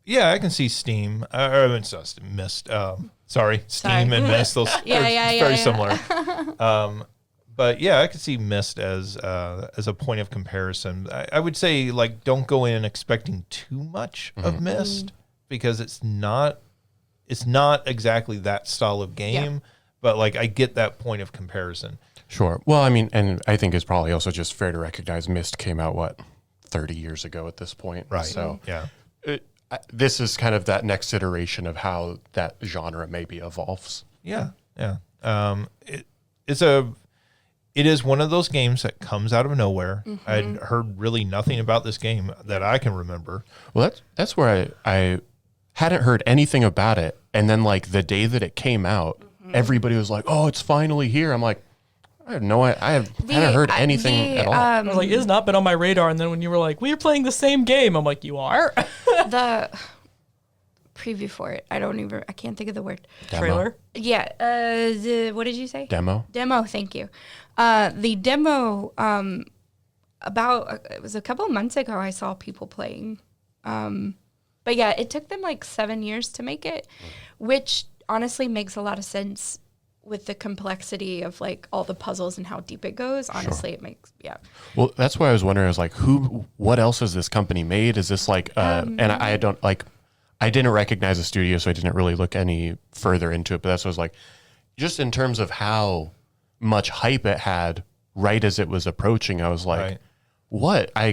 I can see Steam. It's just Myst. Sorry, Steam and Myst. Those are very similar. But yeah, I could see Myst as a point of comparison. I would say like don't go in expecting too much of Myst because it's not exactly that style of game. Yeah. But like I get that point of comparison. Sure. Well, I mean, and I think it's probably also just fair to recognize Myst came out 30 years ago at this point. Right. So yeah. This is kind of that next iteration of how that genre maybe evolves. Yeah. It is one of those games that comes out of nowhere. Mm-hmm. I'd heard really nothing about this game that I can remember. Well, that's where I hadn't heard anything about it. And then like the day that it came out, everybody was like, oh, it's finally here. I'm like, I hadn't heard anything at all. I was like, it's not been on my radar. And then when you were like, we're playing the same game, I'm like, you are? The preview for it, I can't think of the word. Demo. Trailer? Yeah. What did you say? Demo, thank you. The demo, it was a couple of months ago, I saw people playing. But yeah, it took them like 7 years to make it, which honestly makes a lot of sense with the complexity of like all the puzzles and how deep it goes. Honestly, It makes, Well, that's why I was wondering, I was like, what else has this company made? Is this like, and I didn't recognize the studio, so I didn't really look any further into it. But that's what I was like, just in terms of how much hype it had right as it was approaching, I was like, what? I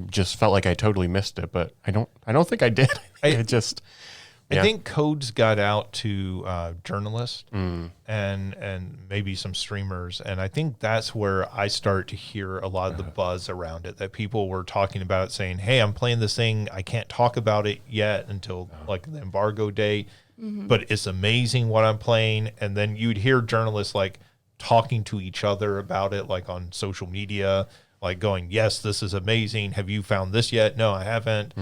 just felt like I totally missed it, but I don't think I did. I think codes got out to journalists and maybe some streamers, and I think that's where I start to hear a lot of the buzz around it, that people were talking about it, saying, hey, I'm playing this thing, I can't talk about it yet until like the embargo date, but it's amazing what I'm playing. And then you'd hear journalists like talking to each other about it, like on social media, like going, yes, this is amazing, have you found this yet? No, I haven't.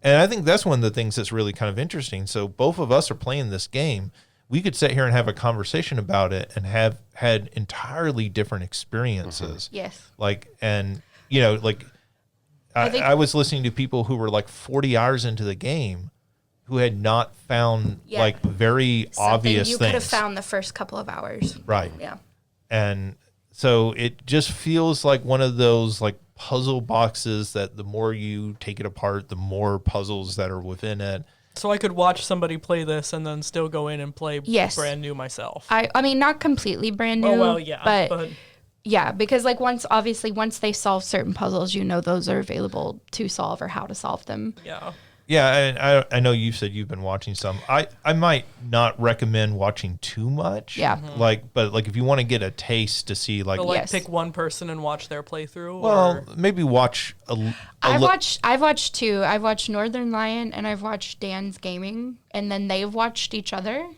And I think that's one of the things that's really kind of interesting. So both of us are playing this game. We could sit here and have a conversation about it and have had entirely different experiences. Yes. Like, and you know, like I was listening to people who were like 40 hours into the game who had not found like very obvious you things. could have found the first couple of hours. Right. Yeah. And so it just feels like one of those like puzzle boxes that the more you take it apart, the more puzzles that are within it. So I could watch somebody play this and then still go in and play brand new myself. I mean, not completely brand new. Oh, well, yeah. But yeah, because like once they solve certain puzzles, you know those are available to solve or how to solve them. Yeah. Yeah, and I know you said you've been watching some. I might not recommend watching too much. Yeah. But if you want to get a taste to see like, pick one person and watch their playthrough. Well, maybe watch I've watched two. I've watched Northern Lion and I've watched Dan's Gaming, and then they've watched each other.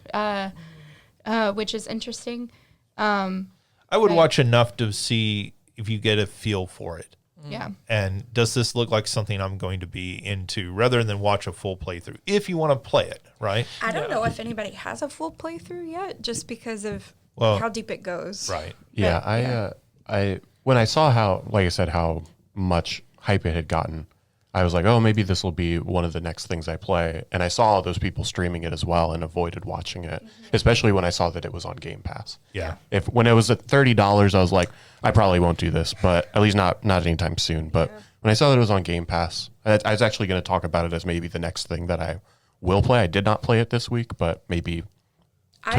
which is interesting. I would Right. watch enough to see if you get a feel for it. Yeah. And does this look like something I'm going to be into rather than watch a full playthrough if you want to play it, right? I don't know if anybody has a full playthrough yet, just because of Well, how deep it goes. Right. Yeah, But, I when I saw how, like I said, how much hype it had gotten, I was like, oh, maybe this will be one of the next things I play. And I saw all those people streaming it as well and avoided watching it, especially when I saw that it was on Game Pass. Yeah. If when it was at $30, I was like, I probably won't do this, but at least not anytime soon. But when I saw that it was on Game Pass, I was actually going to talk about it as maybe the next thing that I will play. I did not play it this week, but maybe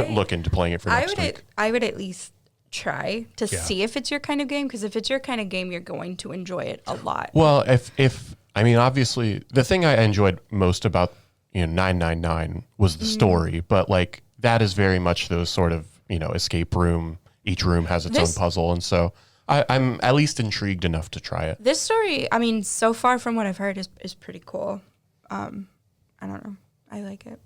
look into playing it for next week. I would at least try to Yeah. see if it's your kind of game, because if it's your kind of game, you're going to enjoy it a lot. Well, if I mean, obviously, the thing I enjoyed most about 999 was the story, but like that is very much those sort of escape room. Each room has its own puzzle, and so I'm at least intrigued enough to try it. This story, I mean, so far from what I've heard, is pretty cool. I don't know. I like it.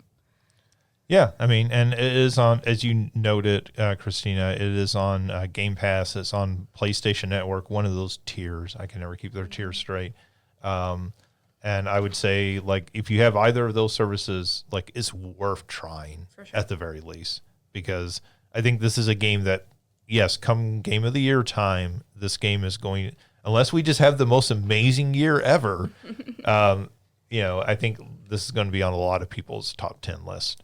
Yeah, I mean, and it is on, as you noted, Christina, it is on Game Pass. It's on PlayStation Network, one of those tiers. I can never keep their tiers straight. And I would say, like, if you have either of those services, like, it's worth trying at the very least, because I think this is a game that, yes, come Game of the Year time, this game is going, unless we just have the most amazing year ever, I think this is going to be on a lot of people's top 10 list.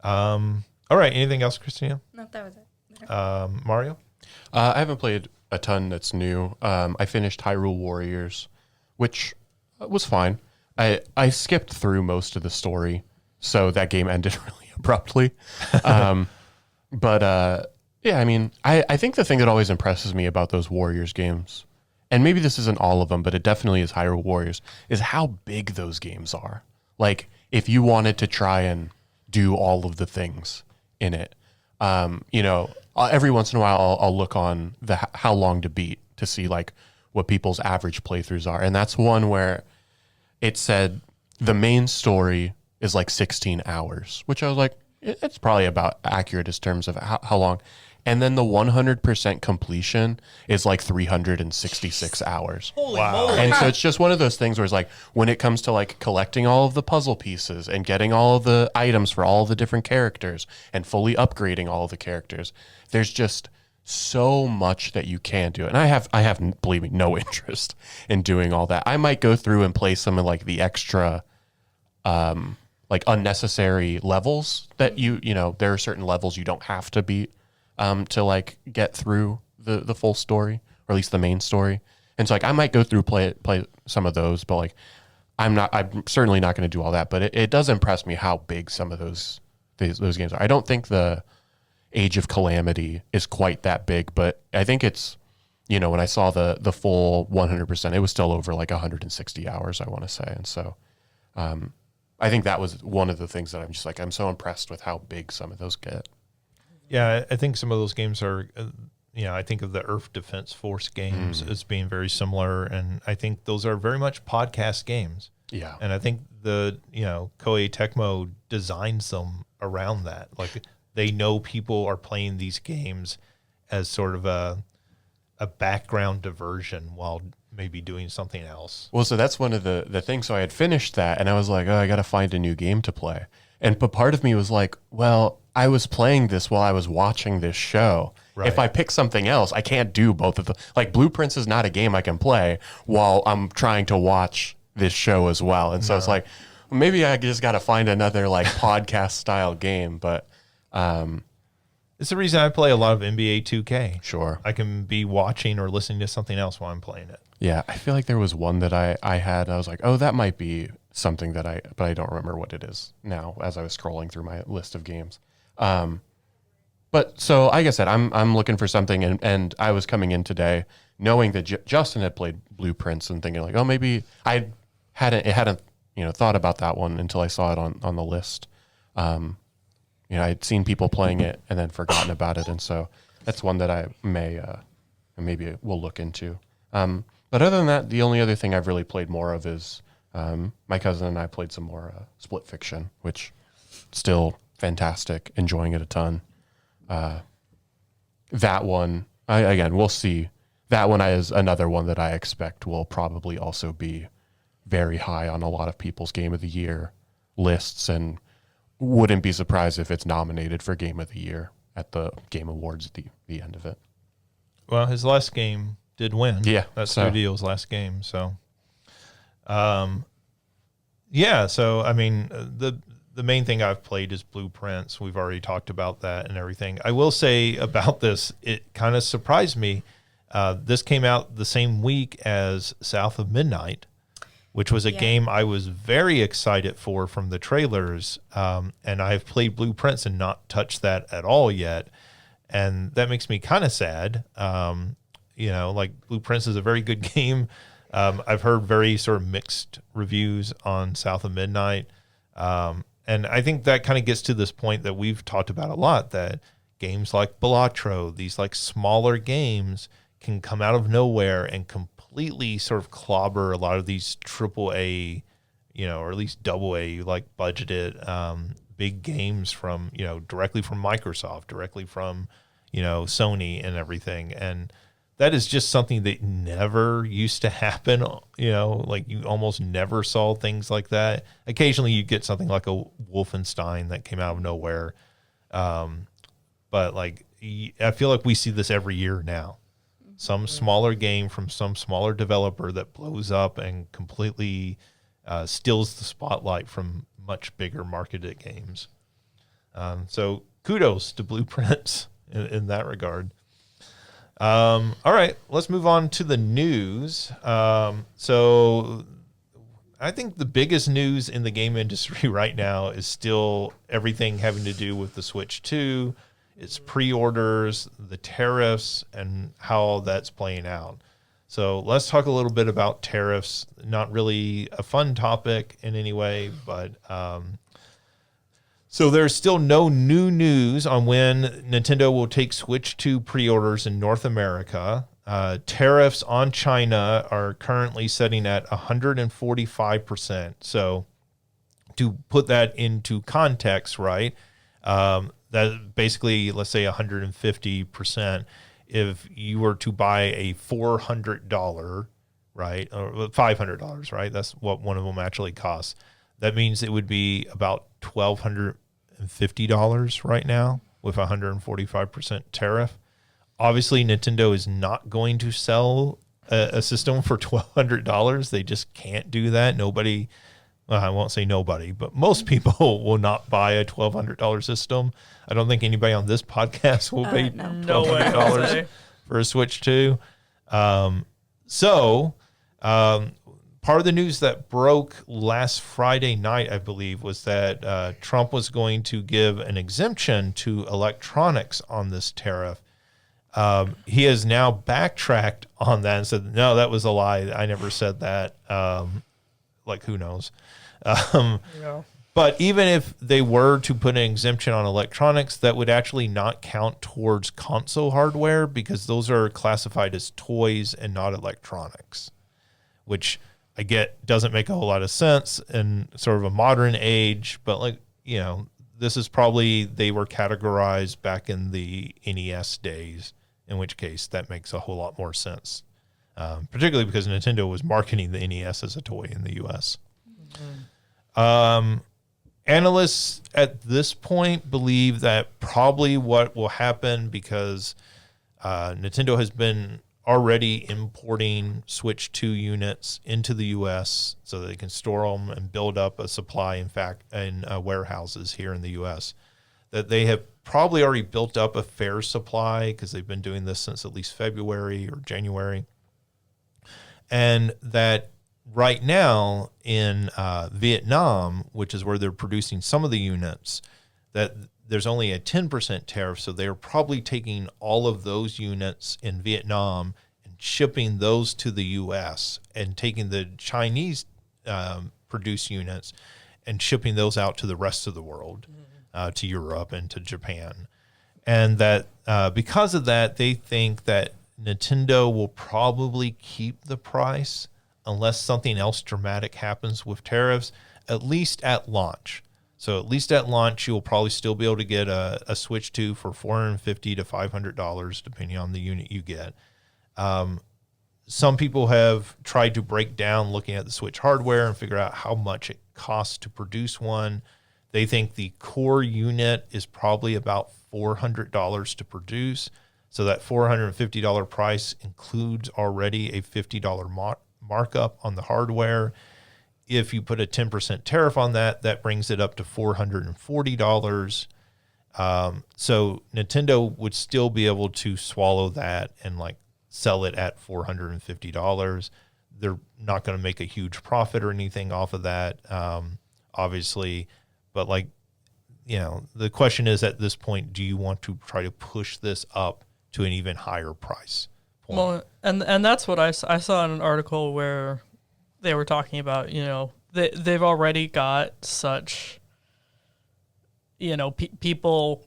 All right. Anything else, Christina? No, that was it. Mario? I haven't played a ton that's new. I finished Hyrule Warriors, which was fine. I skipped through most of the story, so that game ended really abruptly. But yeah, I mean, I think the thing that always impresses me about those Warriors games, and maybe this isn't all of them, but it definitely is Hyrule Warriors, is how big those games are. Like, if you wanted to try and do all of the things in it, every once in a while I'll look on the how long to beat to see like what people's average playthroughs are, and that's one where it said the main story is like 16 hours, which I was like, it's probably about accurate in terms of how long. And then the 100% completion is like 366 hours. Holy Wow. moly. And so it's just one of those things where it's like, when it comes to like collecting all of the puzzle pieces and getting all of the items for all of the different characters and fully upgrading all of the characters, there's just so much that you can do. And I have, believe me, no interest in doing all that. I might go through and play some of like the extra, like unnecessary levels that there are certain levels you don't have to beat to like get through the full story, or at least the main story. And so like I might go through play some of those, but like I'm certainly not going to do all that. But it does impress me how big some of those games are. I don't think the Age of Calamity is quite that big, but I think it's when I saw the full 100%, it was still over like 160 hours, I want to say. And so I think that was one of the things that I'm just like, I'm so impressed with how big some of those get. Yeah, I think some of those games are, I think of the Earth Defense Force games as being very similar. And I think those are very much podcast games. Yeah. And I think Koei Tecmo designs them around that. Like, they know people are playing these games as sort of a background diversion while maybe doing something else. Well, so that's one of the things. So I had finished that and I was like, oh, I got to find a new game to play. But part of me was like, well, I was playing this while I was watching this show. Right. If I pick something else, I can't do both of them. Like Blueprints is not a game I can play while I'm trying to watch this show as well. And so it's like, maybe I just got to find another like podcast style game. But It's the reason I play a lot of NBA 2K. sure. I can be watching or listening to something else while I'm playing it. Yeah, I feel like there was one that I had. I was like, oh, that might be something but I don't remember what it is now as I was scrolling through my list of games. But so like I said, I'm looking for something, and I was coming in today knowing that Justin had played Blueprints and thinking like, oh, maybe I hadn't thought about that one until I saw it on the list. I'd seen people playing it and then forgotten about it, and so that's one that I maybe will look into. But other than that, the only other thing I've really played more of is my cousin and I played some more Split Fiction, which still fantastic, enjoying it a ton. That one, again, we'll see. That one is another one that I expect will probably also be very high on a lot of people's Game of the Year lists, and wouldn't be surprised if it's nominated for Game of the Year at the Game Awards at the end of it. Well, his last game did win. Yeah, That's so- Studio's last game. So, yeah. So, I mean, the main thing I've played is Blueprints. We've already talked about that and everything. I will say about this, it kind of surprised me. This came out the same week as South of Midnight, which was a game I was very excited for from the trailers. And I've played Blueprints and not touched that at all yet. And that makes me kind of sad. Like Blueprints is a very good game. I've heard very sort of mixed reviews on South of Midnight. And I think that kind of gets to this point that we've talked about a lot, that games like Balatro, these like smaller games, can come out of nowhere and completely sort of clobber a lot of these AAA, or at least AA, like budgeted big games from, directly from Microsoft, directly from, Sony and everything. And that is just something that never used to happen. Like you almost never saw things like that. Occasionally you get something like a Wolfenstein that came out of nowhere. But like, I feel like we see this every year now. Some smaller game from some smaller developer that blows up and completely steals the spotlight from much bigger marketed games. So kudos to Blueprints in that regard. All right, let's move on to the news. So I think the biggest news in the game industry right now is still everything having to do with the Switch 2, its pre-orders, the tariffs, and how that's playing out. So let's talk a little bit about tariffs. Not really a fun topic in any way, but so there's still no new news on when Nintendo will take Switch 2 pre-orders in North America. Tariffs on China are currently setting at 145%. So to put that into context, right, that basically, let's say 150%. If you were to buy a $400, right, or $500, right, that's what one of them actually costs. That means it would be about $1,250 right now with 145% tariff. Obviously, Nintendo is not going to sell a system for $1,200. They just can't do that. Nobody, well, I won't say nobody, but most people will not buy a $1,200 system. I don't think anybody on this podcast will pay $1,200 for a Switch 2. Part of the news that broke last Friday night, I believe, was that Trump was going to give an exemption to electronics on this tariff. He has now backtracked on that and said, no, that was a lie. I never said that. Like, who knows? But even if they were to put an exemption on electronics, that would actually not count towards console hardware because those are classified as toys and not electronics, which I get doesn't make a whole lot of sense in sort of a modern age, but like, this is probably, they were categorized back in the NES days, in which case that makes a whole lot more sense, particularly because Nintendo was marketing the NES as a toy in the US. Analysts at this point believe that probably what will happen, because Nintendo has been already importing Switch 2 units into the U.S. so that they can store them and build up a supply, in warehouses here in the U.S., that they have probably already built up a fair supply because they've been doing this since at least February or January. And that right now in Vietnam, which is where they're producing some of the units, that there's only a 10% tariff, so they're probably taking all of those units in Vietnam and shipping those to the U.S. and taking the Chinese produced units and shipping those out to the rest of the world, to Europe and to Japan. And that because of that, they think that Nintendo will probably keep the price unless something else dramatic happens with tariffs, at least at launch. So at least at launch, you'll probably still be able to get a Switch 2 for $450 to $500, depending on the unit you get. Some people have tried to break down looking at the Switch hardware and figure out how much it costs to produce one. They think the core unit is probably about $400 to produce. So that $450 price includes already a $50 markup on the hardware. If you put a 10% tariff on that, that brings it up to $440. So Nintendo would still be able to swallow that and like sell it at $450. They're not going to make a huge profit or anything off of that, obviously. But like, the question is at this point, do you want to try to push this up to an even higher price point? Well, and that's what I saw in an article where they were talking about, they've already got such, people,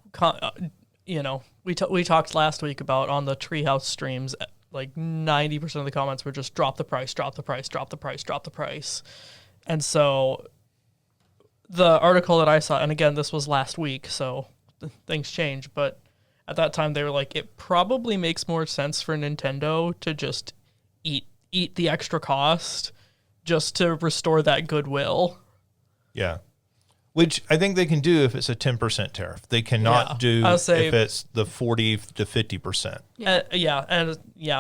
we talked last week about on the Treehouse streams, like 90% of the comments were just drop the price, drop the price, drop the price, drop the price. And so the article that I saw, and again, this was last week, so things change, but at that time they were like, it probably makes more sense for Nintendo to just eat the extra cost just to restore that goodwill. Yeah. Which I think they can do if it's a 10% tariff. They cannot do if it's the 40 to 50%.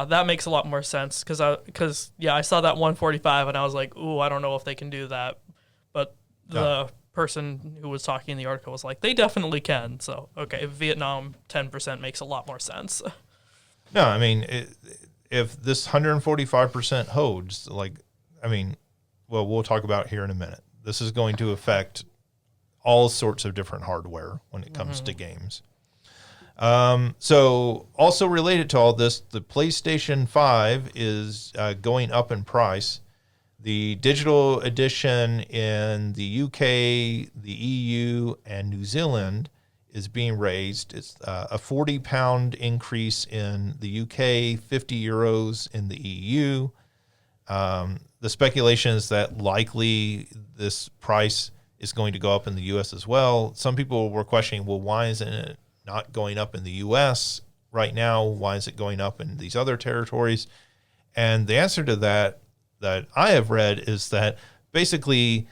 That makes a lot more sense because I saw that 145 and I was like, ooh, I don't know if they can do that. But the person who was talking in the article was like, they definitely can. So, okay, Vietnam 10% makes a lot more sense. No, I mean, if this 145% holds, we'll talk about here in a minute. This is going to affect all sorts of different hardware when it comes to games. So also related to all this, the PlayStation 5 is going up in price. The digital edition in the UK, the EU, and New Zealand is being raised. It's a £40 increase in the UK, €50 in the EU. The speculation is that likely this price is going to go up in the U.S. as well. Some people were questioning, well, why isn't it not going up in the U.S. right now? Why is it going up in these other territories? And the answer to that I have read is that basically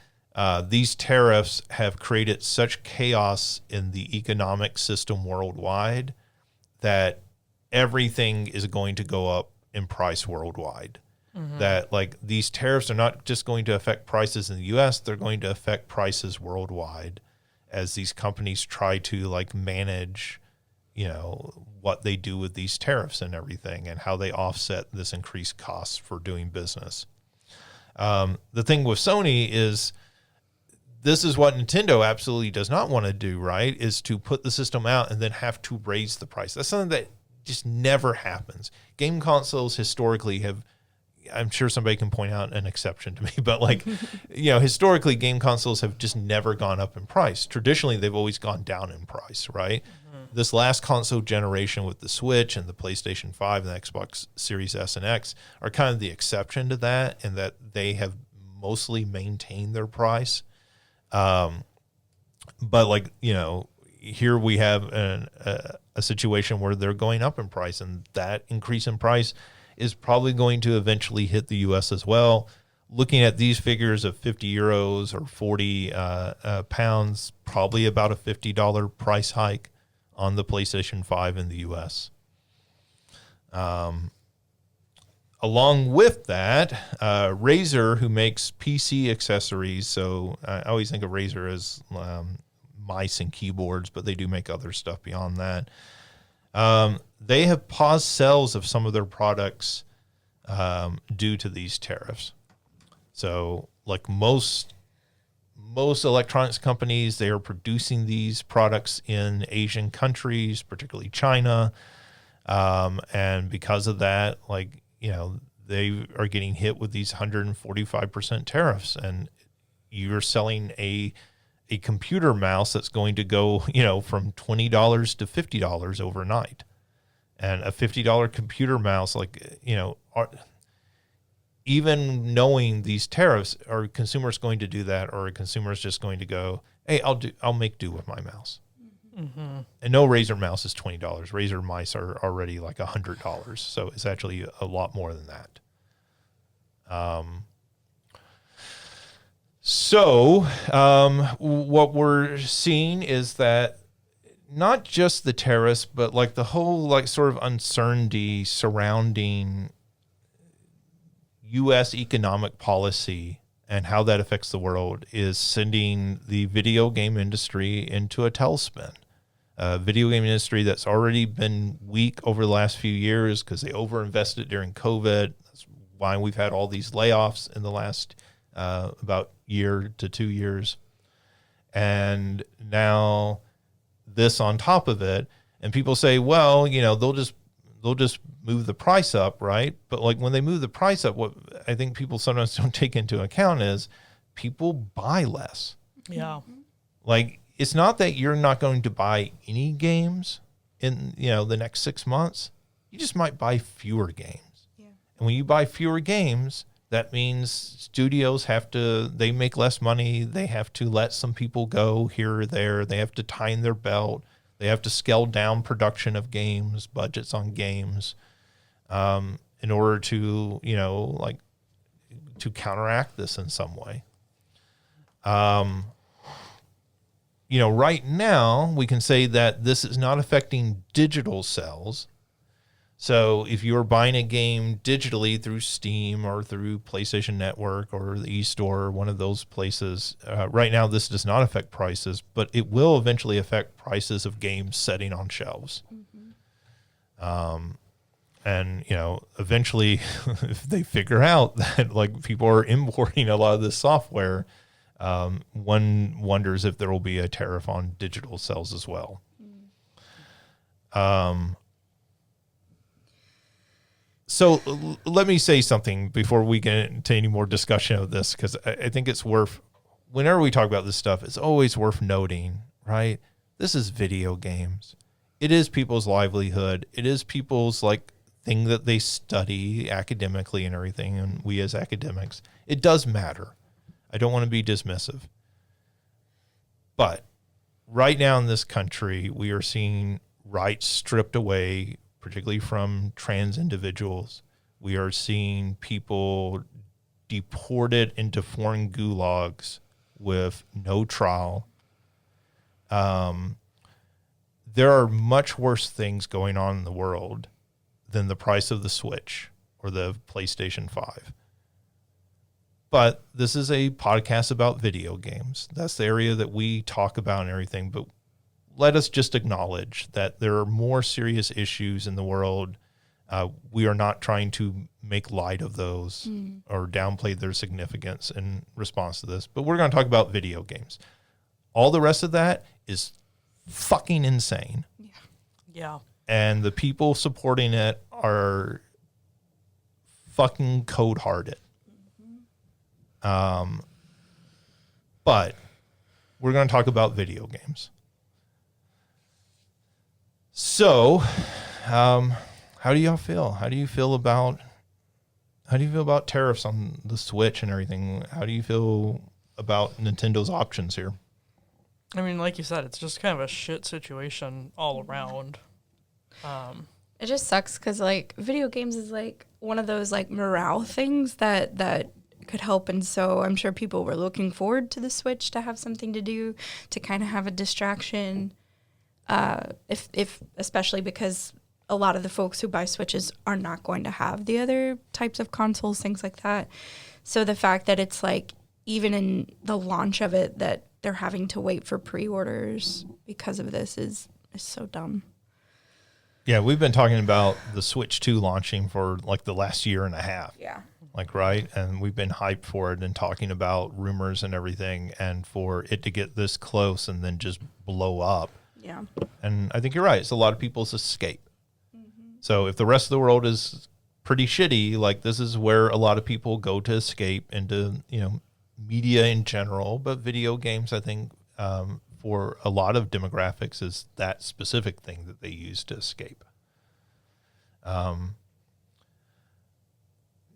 these tariffs have created such chaos in the economic system worldwide that everything is going to go up in price worldwide. That like these tariffs are not just going to affect prices in the U.S., they're going to affect prices worldwide as these companies try to like manage, what they do with these tariffs and everything and how they offset this increased costs for doing business. The thing with Sony is this is what Nintendo absolutely does not want to do, right? Is to put the system out and then have to raise the price. That's something that just never happens. Game consoles historically have, I'm sure somebody can point out an exception to me, but historically game consoles have just never gone up in price. Traditionally, they've always gone down in price, right? This last console generation with the Switch and the PlayStation 5 and the Xbox Series S and X are kind of the exception to that, in that they have mostly maintained their price. But here we have a situation where they're going up in price, and that increase in price is probably going to eventually hit the U.S. as well. Looking at these figures of €50 or 40 pounds, probably about a $50 price hike on the PlayStation 5 in the U.S. Along with that, Razer, who makes PC accessories, so I always think of Razer as mice and keyboards, but they do make other stuff beyond that. They have paused sales of some of their products due to these tariffs. So like most electronics companies, they are producing these products in Asian countries, particularly China. And because of that, they are getting hit with these 145% tariffs, and you're selling a computer mouse that's going to go, from $20 to $50 overnight. And a $50 computer mouse, even knowing these tariffs, are consumers going to do that, or are consumers just going to go, hey, I'll make do with my mouse. And no Razer mouse is $20. Razer mice are already like $100, so it's actually a lot more than that. What we're seeing is that not just the tariffs, but like the whole like sort of uncertainty surrounding U.S. economic policy and how that affects the world is sending the video game industry into a tailspin. Video game industry that's already been weak over the last few years because they overinvested during COVID. That's why we've had all these layoffs in the last about year to 2 years. And now this on top of it, and people say, well, they'll just move the price up, right? But like when they move the price up, what I think people sometimes don't take into account is people buy less. Yeah. Like it's not that you're not going to buy any games in the next 6 months. You just might buy fewer games. Yeah. And when you buy fewer games, that means studios they make less money. They have to let some people go here or there. They have to tighten their belt. They have to scale down production of games, budgets on games, in order to, to counteract this in some way. Right now we can say that this is not affecting digital sales. So if you're buying a game digitally through Steam or through PlayStation Network or the eStore or one of those places, right now this does not affect prices, but it will eventually affect prices of games setting on shelves. And, eventually if they figure out that like people are importing a lot of this software, one wonders if there will be a tariff on digital sales as well. So let me say something before we get into any more discussion of this, because I think it's whenever we talk about this stuff, it's always worth noting, right? This is video games. It is people's livelihood. It is people's thing that they study academically and everything. And we as academics, it does matter. I don't want to be dismissive. But right now in this country, we are seeing rights stripped away, particularly from trans individuals. We are seeing people deported into foreign gulags with no trial. There are much worse things going on in the world than the price of the Switch or the PlayStation 5. But this is a podcast about video games. That's the area that we talk about and everything. But let us just acknowledge that there are more serious issues in the world. We are not trying to make light of those or downplay their significance in response to this. But we're going to talk about video games. All the rest of that is fucking insane. Yeah. And the people supporting it are fucking cold-hearted. But we're going to talk about video games. So, how do y'all feel? How do you feel about tariffs on the Switch and everything? How do you feel about Nintendo's options here? I mean, like you said, it's just kind of a shit situation all around. It just sucks because video games is one of those morale things that could help, and so I'm sure people were looking forward to the Switch to have something to do, to kind of have a distraction. If especially because a lot of the folks who buy Switches are not going to have the other types of consoles, things like that. So the fact that it's even in the launch of it that they're having to wait for pre-orders because of this is so dumb. Yeah, we've been talking about the Switch 2 launching for the last year and a half. Yeah. Right? And we've been hyped for it and talking about rumors and everything, and for it to get this close and then just blow up. Yeah. And I think you're right. It's a lot of people's escape. So if the rest of the world is pretty shitty, this is where a lot of people go to escape into, media in general. But video games, I think, for a lot of demographics is that specific thing that they use to escape.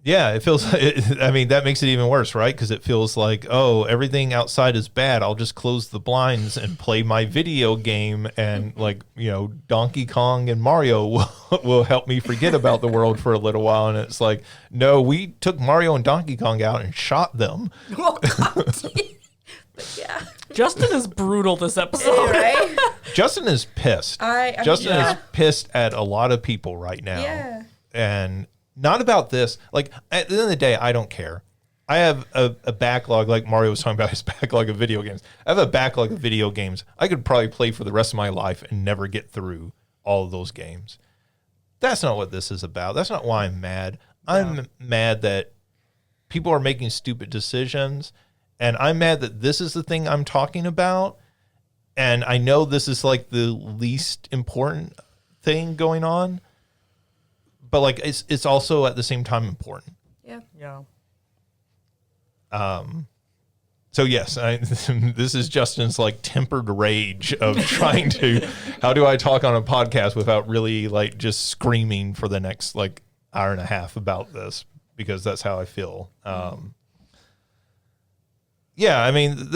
Yeah, it feels. I mean, that makes it even worse, right? Because it feels like, oh, everything outside is bad. I'll just close the blinds and play my video game, and like Donkey Kong and Mario will help me forget about the world for a little while. And it's like, no, we took Mario and Donkey Kong out and shot them. Oh, God. But yeah. Justin is brutal this episode. Right? Justin is pissed. Justin is pissed at a lot of people right now. Yeah. And not about this. Like, at the end of the day, I don't care. I have a backlog, like Mario was talking about his backlog of video games. I have a backlog of video games I could probably play for the rest of my life and never get through all of those games. That's not what this is about. That's not why I'm mad. I'm mad that people are making stupid decisions, and I'm mad that this is the thing I'm talking about. And I know this is like the least important thing going on, but like it's also at the same time important. Yeah. Yeah. So yes, this is Justin's like tempered rage of trying to, how do I talk on a podcast without really like just screaming for the next like hour and a half about this, because that's how I feel. Yeah, I mean,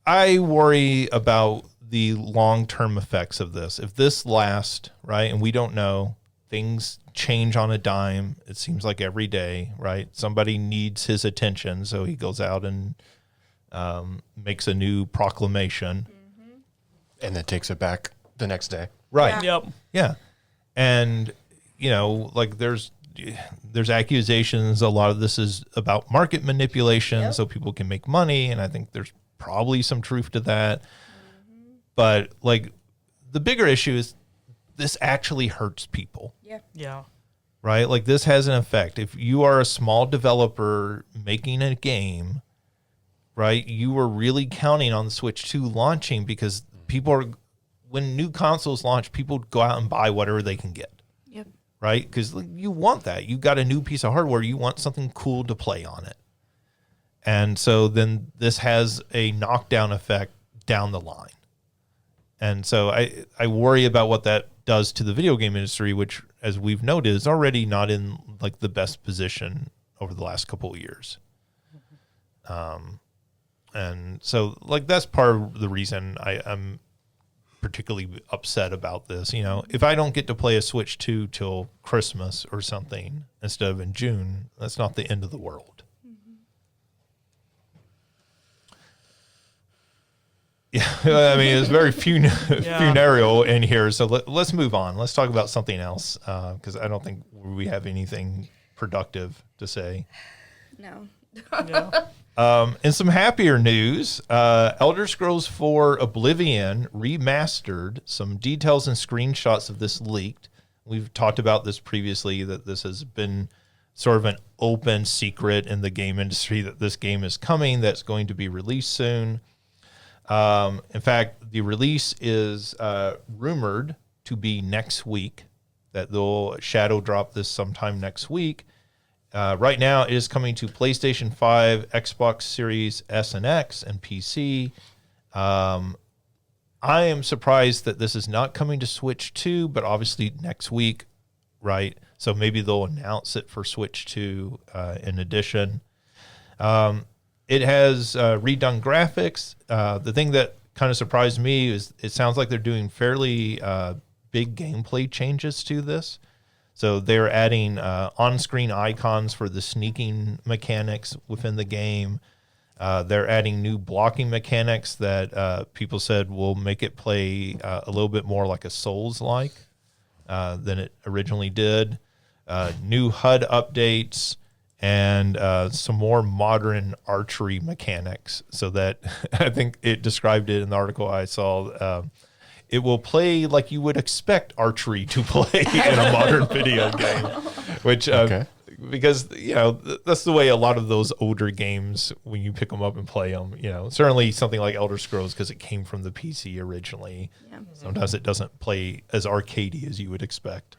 I worry about the long-term effects of this. If this lasts, right, and we don't know, things change on a dime. It seems like every day, right? Somebody needs his attention, so he goes out and makes a new proclamation. And then takes it back the next day. Right. Yep. Yeah. And, like there's accusations. A lot of this is about market manipulation so people can make money. And I think there's probably some truth to that. But like the bigger issue is this actually hurts people. Yeah. Yeah. Right? Like this has an effect. If you are a small developer making a game, right, you were really counting on the Switch 2 launching, because when new consoles launch, people go out and buy whatever they can get. Yep. Right? Because you want that. You got a new piece of hardware. You want something cool to play on it. And so then this has a knockdown effect down the line. And so I worry about what that does to the video game industry, which, as we've noted, is already not in like the best position over the last couple of years. And so like that's part of the reason I'm particularly upset about this. If I don't get to play a Switch 2 till Christmas or something instead of in June, that's not the end of the world. Yeah, I mean, it's very funereal in here. So let's move on. Let's talk about something else, because I don't think we have anything productive to say. No. Yeah. In some happier news, Elder Scrolls IV Oblivion Remastered. Some details and screenshots of this leaked. We've talked about this previously, that this has been sort of an open secret in the game industry that this game is coming, that's going to be released soon. In fact, the release is rumored to be next week, that they'll shadow drop this sometime next week. Right now, it is coming to PlayStation 5, Xbox Series S and X, and PC. I am surprised that this is not coming to Switch 2, but obviously next week, right? So maybe they'll announce it for Switch 2 in addition. It has redone graphics. The thing that kind of surprised me is it sounds like they're doing fairly big gameplay changes to this. So they're adding on-screen icons for the sneaking mechanics within the game. They're adding new blocking mechanics that people said will make it play a little bit more like a Souls-like than it originally did. New HUD updates, and some more modern archery mechanics, so that I think it described it in the article I saw. It will play like you would expect archery to play in a modern video game, which because that's the way a lot of those older games, when you pick them up and play them, certainly something like Elder Scrolls, because it came from the PC originally. Yeah. Sometimes it doesn't play as arcadey as you would expect.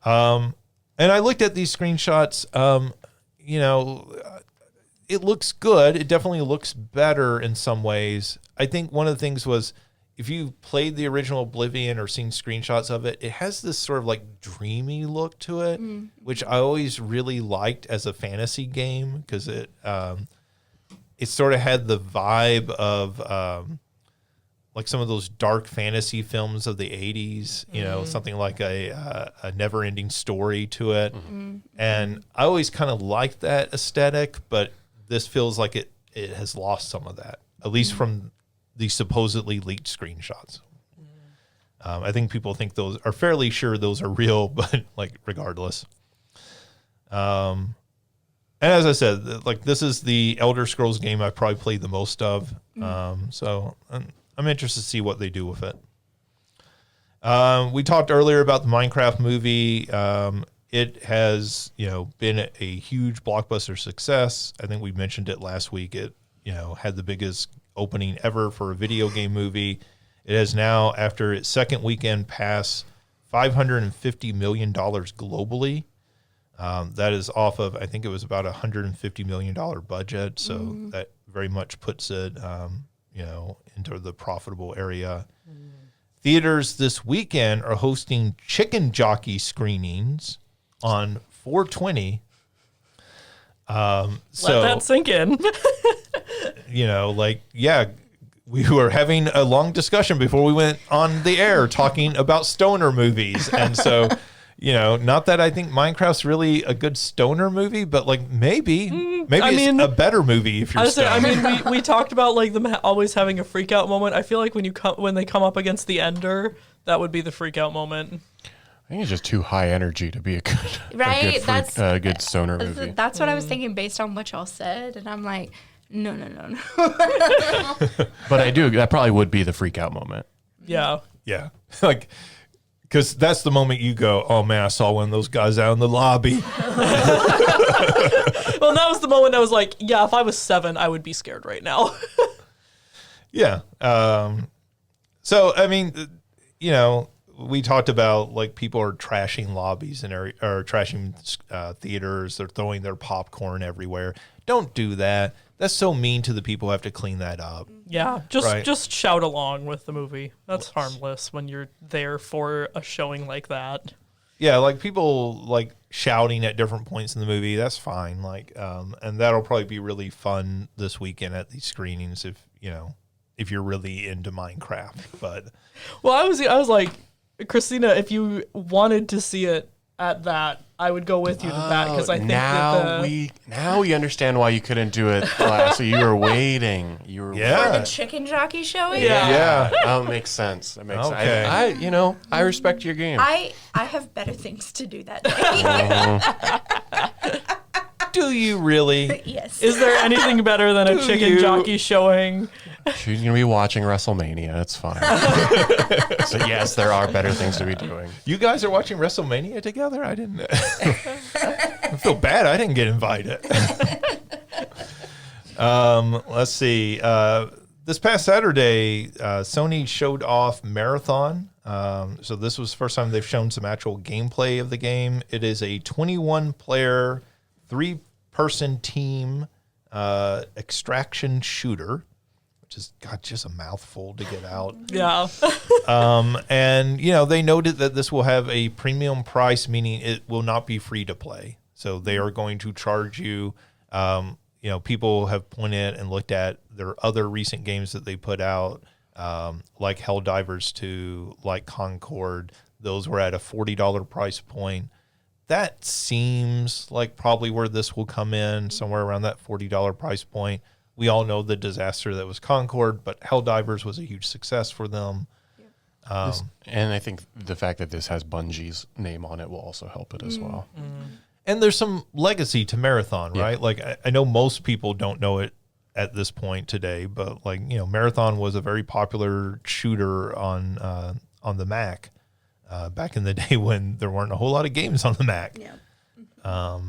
And I looked at these screenshots. It looks good. It definitely looks better in some ways. I think one of the things was, if you've played the original Oblivion or seen screenshots of it, it has this sort of like dreamy look to it, which I always really liked as a fantasy game because it sort of had the vibe of like some of those dark fantasy films of the 80s, you know, something like a never-ending story to it. And I always kind of liked that aesthetic, but this feels like it has lost some of that, at least from the supposedly leaked screenshots. I think people think those are fairly sure those are real, but like regardless. And as I said, like this is the Elder Scrolls game I've probably played the most of. So I'm interested to see what they do with it. We talked earlier about the Minecraft movie. It has, you know, been a huge blockbuster success. I think we mentioned it last week. It, you know, had the biggest opening ever for a video game movie. It has now, after its second weekend, passed $550 million globally. That is off of, I think it was about $150 million budget. So that very much puts it, you know, into the profitable area. Theaters this weekend are hosting chicken jockey screenings on 420. Let that sink in. You know, like, yeah, we were having a long discussion before we went on the air talking about stoner movies. And so, you know, not that I think Minecraft's really a good stoner movie, but like maybe it's a better movie if you're stoned. I mean, we talked about like them always having a freak out moment. I feel like when they come up against the Ender, that would be the freak out moment. I think it's just too high energy to be a good, Right? a good stoner movie. That's what I was thinking based on what y'all said. And I'm like, no. But I do. That probably would be the freak out moment. Yeah. Yeah. Like, because that's the moment you go, oh man, I saw one of those guys out in the lobby. Well, that was the moment I was like, yeah, if I was 7, I would be scared right now. Yeah. So, I mean, you know, we talked about like people are trashing lobbies or trashing theaters. They're throwing their popcorn everywhere. Don't do that. That's so mean to the people who have to clean that up. Yeah, just shout along with the movie. That's harmless when you're there for a showing like that. Yeah, like people like shouting at different points in the movie. That's fine. Like, and that'll probably be really fun this weekend at these screenings if you're really into Minecraft. But well, I was like, Christina, if you wanted to see it at that, I would go with you to that because I think now we understand why you couldn't do it last. So you were waiting. For the chicken jockey showing. Yeah. That makes sense. That makes Okay. sense. I respect your game. I have better things to do that day. do you really? Yes. Is there anything better than a chicken jockey showing? She's going to be watching WrestleMania. It's fine. So, yes, there are better things to be doing. You guys are watching WrestleMania together? I didn't. I feel bad. I didn't get invited. Let's see. This past Saturday, Sony showed off Marathon. So this was the first time they've shown some actual gameplay of the game. It is a 21-player, 3-person team extraction shooter. Just a mouthful to get out. Yeah. And, they noted that this will have a premium price, meaning it will not be free to play. So they are going to charge you. People have pointed and looked at their other recent games that they put out, like Helldivers 2, like Concord. Those were at a $40 price point. That seems like probably where this will come in, somewhere around that $40 price point. We all know the disaster that was Concord, but Helldivers was a huge success for them. And I think the fact that this has Bungie's name on it will also help it as well. And there's some legacy to Marathon, right? Like I know most people don't know it at this point today, but Marathon was a very popular shooter on the Mac back in the day when there weren't a whole lot of games on the Mac. Yeah.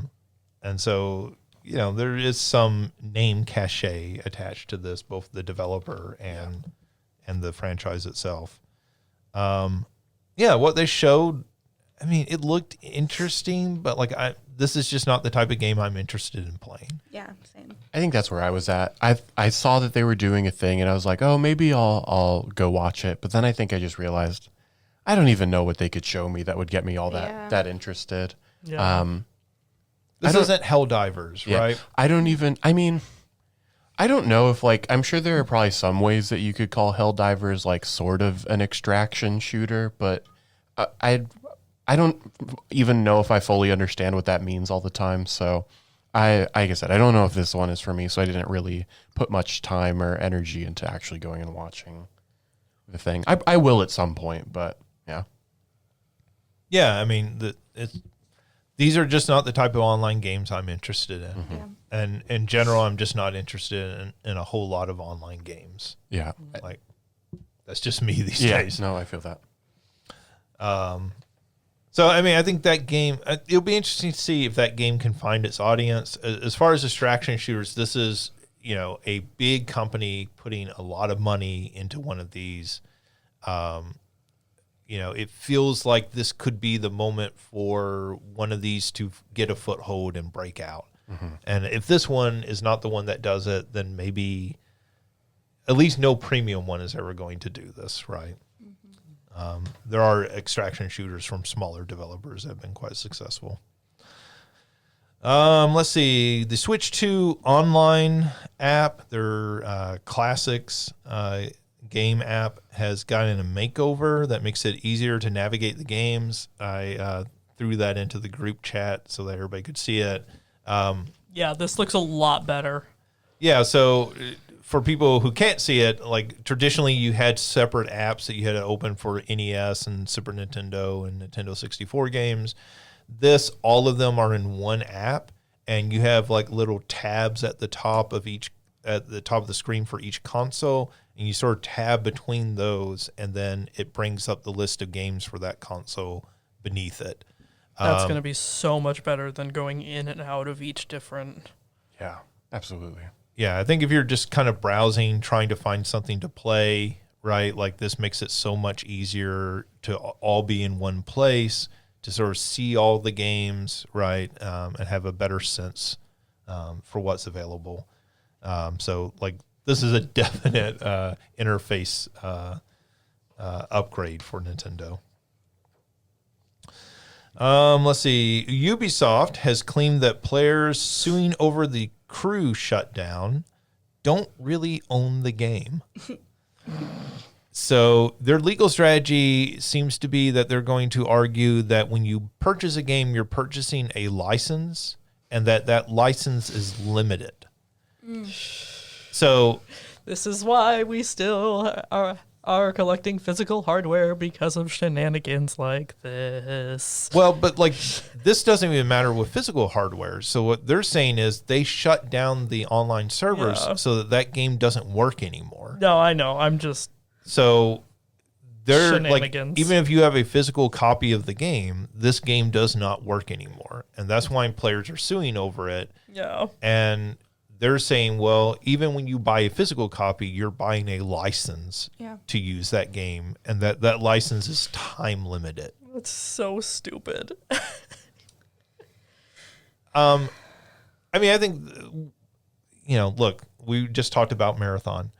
And so there is some name cachet attached to this, both the developer and the franchise itself. What they showed, I mean, it looked interesting, but this is just not the type of game I'm interested in playing. Yeah, same. I think that's where I was at. I saw that they were doing a thing, and I was like, oh, maybe I'll go watch it. But then I think I just realized I don't even know what they could show me that would get me all that interested. Yeah. This isn't Helldivers, Yeah. right? I don't know if like, I'm sure there are probably some ways that you could call Helldivers like sort of an extraction shooter, but I don't even know if I fully understand what that means all the time. So like I said, I don't know if this one is for me. So I didn't really put much time or energy into actually going and watching the thing. I will at some point, but yeah. Yeah, I mean, these are just not the type of online games I'm interested in. Mm-hmm. Yeah. And in general, I'm just not interested in a whole lot of online games. Yeah. Like, that's just me these Yeah. days. No, I feel that. So, I mean, I think that game, it'll be interesting to see if that game can find its audience. As far as distraction shooters, this is, a big company putting a lot of money into one of these. It feels like this could be the moment for one of these to get a foothold and break out. Mm-hmm. And if this one is not the one that does it, then maybe at least no premium one is ever going to do this, right? Mm-hmm. There are extraction shooters from smaller developers that have been quite successful. Let's see. The Switch 2 online app, their classics game app, has gotten a makeover that makes it easier to navigate the games. I threw that into the group chat so that everybody could see it. Yeah, this looks a lot better. Yeah, so for people who can't see it, like traditionally you had separate apps that you had to open for NES and Super Nintendo and Nintendo 64 games. All of them are in one app, and you have like little tabs at the top of the screen for each console, and you sort of tab between those, and then it brings up the list of games for that console beneath it. That's going to be so much better than going in and out of each different. Yeah, absolutely. Yeah, I think if you're just kind of browsing, trying to find something to play, right, like this makes it so much easier to all be in one place, to sort of see all the games, right, and have a better sense for what's available. So, like, this is a definite interface upgrade for Nintendo. Let's see. Ubisoft has claimed that players suing over the crew shutdown don't really own the game. So their legal strategy seems to be that they're going to argue that when you purchase a game, you're purchasing a license, and that license is limited. So This is why we still are collecting physical hardware, because of shenanigans like this. well, but like this doesn't even matter with physical hardware. So what they're saying is they shut down the online servers so that game doesn't work anymore. No, I know. I'm just So they're like, Shenanigans. even if you have a physical copy of the game, this game does not work anymore. And that's why players are suing over it. yeah. And they're saying, well, even when you buy a physical copy, you're buying a license to use that game. And that license is time limited. That's so stupid. I mean, I think, look, we just talked about Marathon.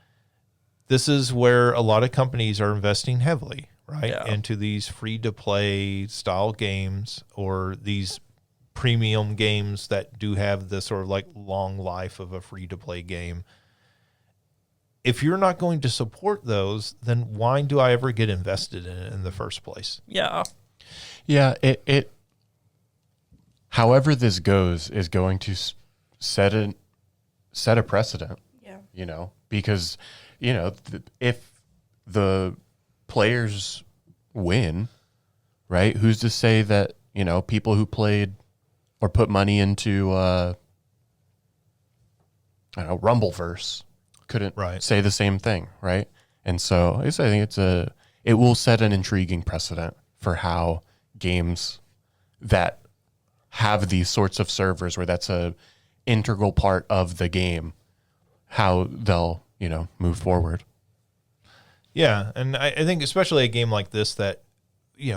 This is where a lot of companies are investing heavily, right, into these free-to-play style games, or these premium games that do have the sort of like long life of a free-to-play game. If you're not going to support those, then why do I ever get invested in it in the first place? Yeah. Yeah, it however this goes is going to set a precedent. Yeah. Because if the players win, right? Who's to say that people who played or put money into Rumbleverse couldn't say the same thing, right? And so I think it will set an intriguing precedent for how games that have these sorts of servers where that's a integral part of the game, how they'll move forward. Yeah, and I think especially a game like this that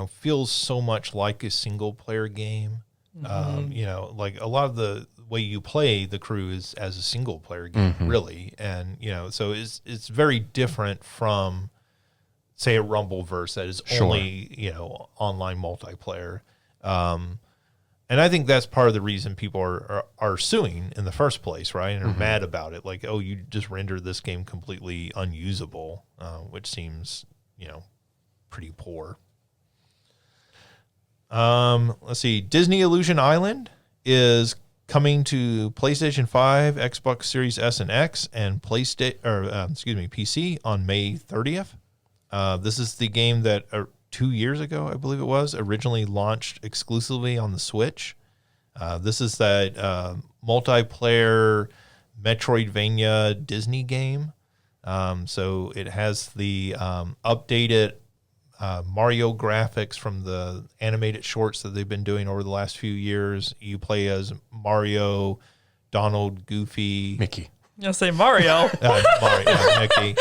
feels so much like a single player game. You know, like a lot of the way you play the crew is as a single player game, really, and you know, so it's very different from, say, a Rumbleverse that is only online multiplayer. And I think that's part of the reason people are suing in the first place, right? And are mad about it. Like, oh, you just rendered this game completely unusable, which seems, pretty poor. Let's see. Disney Illusion Island is coming to PlayStation 5, Xbox Series S and X, and PC on May 30th. This is the game that 2 years ago, I believe it was, originally launched exclusively on the Switch. This is that multiplayer Metroidvania Disney game. So it has the updated Mario graphics from the animated shorts that they've been doing over the last few years. You play as Mario, Donald, Goofy. Mickey. I'll say Mario. Mickey.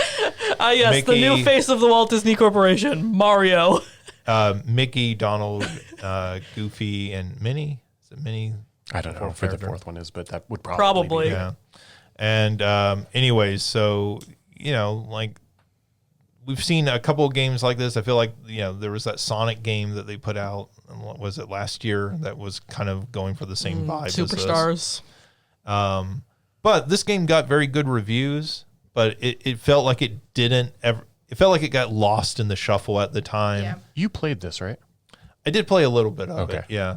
Yes, Mickey, the new face of the Walt Disney Corporation, Mario. Mickey, Donald, Goofy, and Minnie. Is it Minnie? I don't know who the fourth one is, but that would probably be. Yeah. And anyways, so, like, we've seen a couple of games like this. I feel like, there was that Sonic game that they put out, what was it, last year, that was kind of going for the same vibe Superstars. as this. But this game got very good reviews, but it felt like it felt like it got lost in the shuffle at the time. Yeah. You played this, right? I did play a little bit of Okay. it, yeah.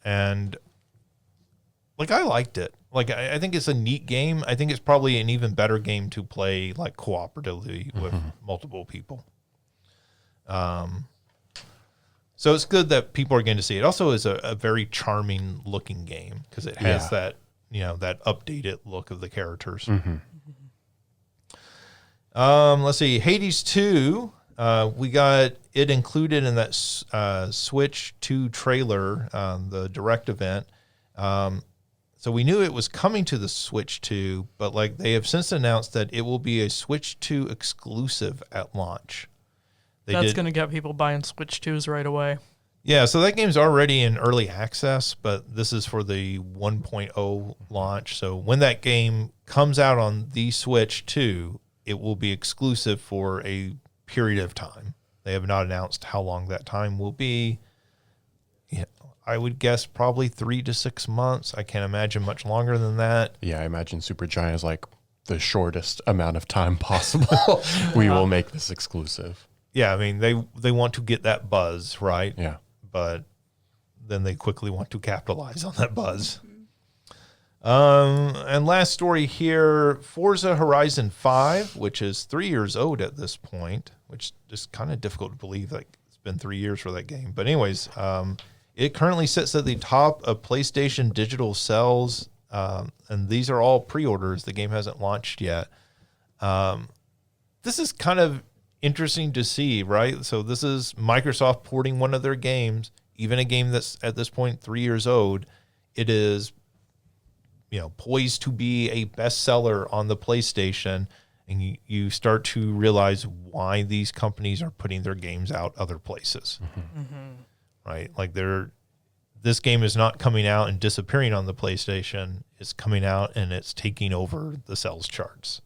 And like, I liked it. Like, I think it's a neat game. I think it's probably an even better game to play like cooperatively with multiple people. So it's good that people are going to see it. Also, is a very charming looking game because it has that that updated look of the characters. Let's see, Hades 2. We got it included in that Switch 2 trailer, the direct event. So we knew it was coming to the Switch 2, but like they have since announced that it will be a Switch 2 exclusive at launch. That's going to get people buying Switch 2s right away. Yeah, so that game's already in early access, but this is for the 1.0 launch. So when that game comes out on the Switch 2, it will be exclusive for a period of time. They have not announced how long that time will be. I would guess probably 3 to 6 months. I can't imagine much longer than that. Yeah, I imagine Supergiant is like the shortest amount of time possible. We will make this exclusive. Yeah, I mean, they want to get that buzz, right? Yeah. But then they quickly want to capitalize on that buzz. And last story here, Forza Horizon 5, which is 3 years old at this point, which is kind of difficult to believe. Like, it's been 3 years for that game. But anyways, it currently sits at the top of PlayStation digital sales, and these are all pre-orders. The game hasn't launched yet. This is kind of interesting to see, right? So this is Microsoft porting one of their games, even a game that's at this point 3 years old. It is, poised to be a bestseller on the PlayStation, and you start to realize why these companies are putting their games out other places, right? Like this game is not coming out and disappearing on the PlayStation. It's coming out and it's taking over the sales charts.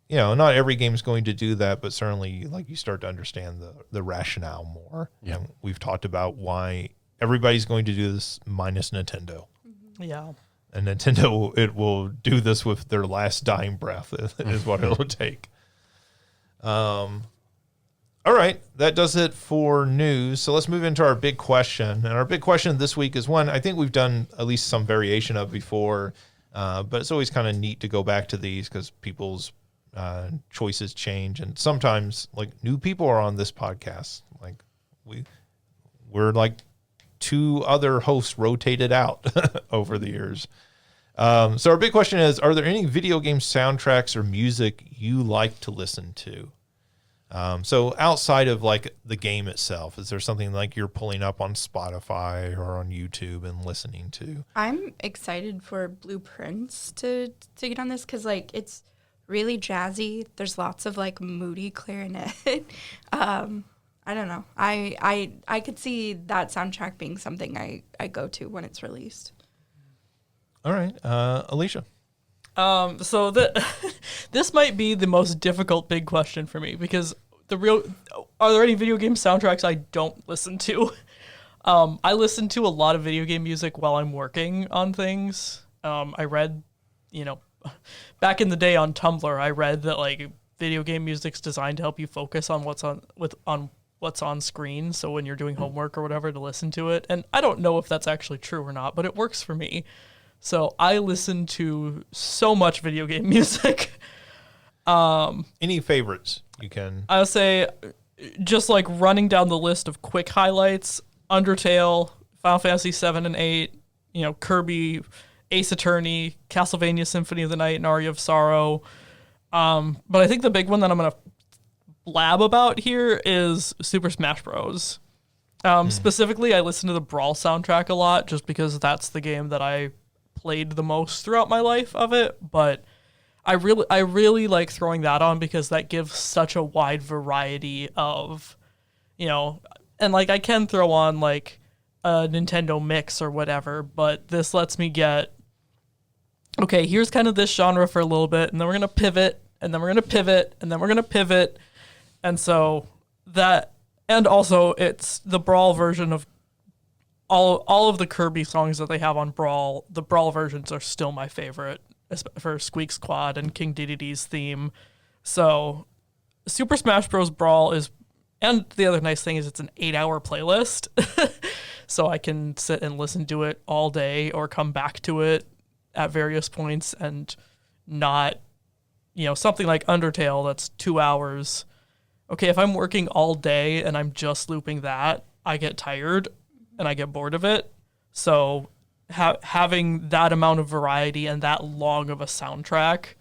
Not every game is going to do that, but certainly like you start to understand the rationale more. Yeah. We've talked about why everybody's going to do this minus Nintendo. Yeah. And Nintendo, it will do this with their last dying breath is what it'll take. All right, that does it for news. So let's move into our big question. And our big question this week is one I think we've done at least some variation of before, but it's always kind of neat to go back to these because people's choices change. And sometimes, like, new people are on this podcast. Like, we're like 2 other hosts rotated out over the years. So our big question is, are there any video game soundtracks or music you like to listen to? So outside of like the game itself, is there something like you're pulling up on Spotify or on YouTube and listening to? I'm excited for Blueprints to get on this because like it's really jazzy. There's lots of like moody clarinet. I don't know. I could see that soundtrack being something I go to when it's released. All right, Alicia. So this might be the most difficult big question for me because are there any video game soundtracks I don't listen to? I listen to a lot of video game music while I'm working on things. I read, back in the day on Tumblr, I read that like video game music's designed to help you focus on what's on screen. So when you're doing homework or whatever, to listen to it. And I don't know if that's actually true or not, but it works for me. So I listen to so much video game music. Any favorites you can? I'll say, just like running down the list of quick highlights: Undertale, Final Fantasy 7 and 8, Kirby, Ace Attorney, Castlevania Symphony of the Night, and Aria of Sorrow. But I think the big one that I'm gonna blab about here is Super Smash Bros. Specifically, I listen to the Brawl soundtrack a lot just because that's the game that I played the most throughout my life of it. But I really like throwing that on because that gives such a wide variety of, and like I can throw on like a Nintendo mix or whatever, but this lets me get, okay, here's kind of this genre for a little bit, and then we're going to pivot, and then we're going to pivot, and then we're going to pivot. And so that, and also it's the Brawl version of all of the Kirby songs that they have on Brawl. The Brawl versions are still my favorite for Squeak Squad and King Dedede's theme. So Super Smash Bros. Brawl is, and the other nice thing is it's an 8-hour playlist. So I can sit and listen to it all day or come back to it at various points and not, something like Undertale that's 2 hours. Okay, if I'm working all day and I'm just looping that, I get tired and I get bored of it. So having that amount of variety and that long of a soundtrack,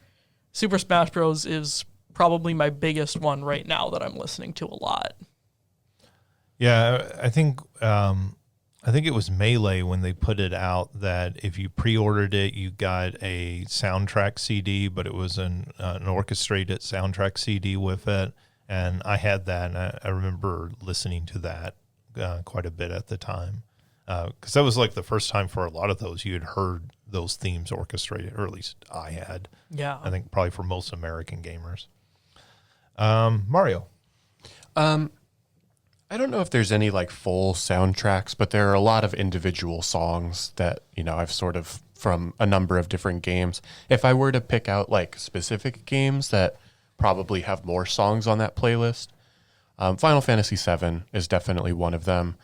Super Smash Bros. Is probably my biggest one right now that I'm listening to a lot. Yeah, I think it was Melee when they put it out that if you pre-ordered it, you got a soundtrack CD, but it was an orchestrated soundtrack CD with it. And I had that, and I remember listening to that quite a bit at the time. Because that was like the first time for a lot of those you had heard those themes orchestrated, or at least I had. Yeah. I think probably for most American gamers. Mario. I don't know if there's any like full soundtracks, but there are a lot of individual songs that, I've sort of from a number of different games. If I were to pick out like specific games that probably have more songs on that playlist, Final Fantasy VII is definitely one of them.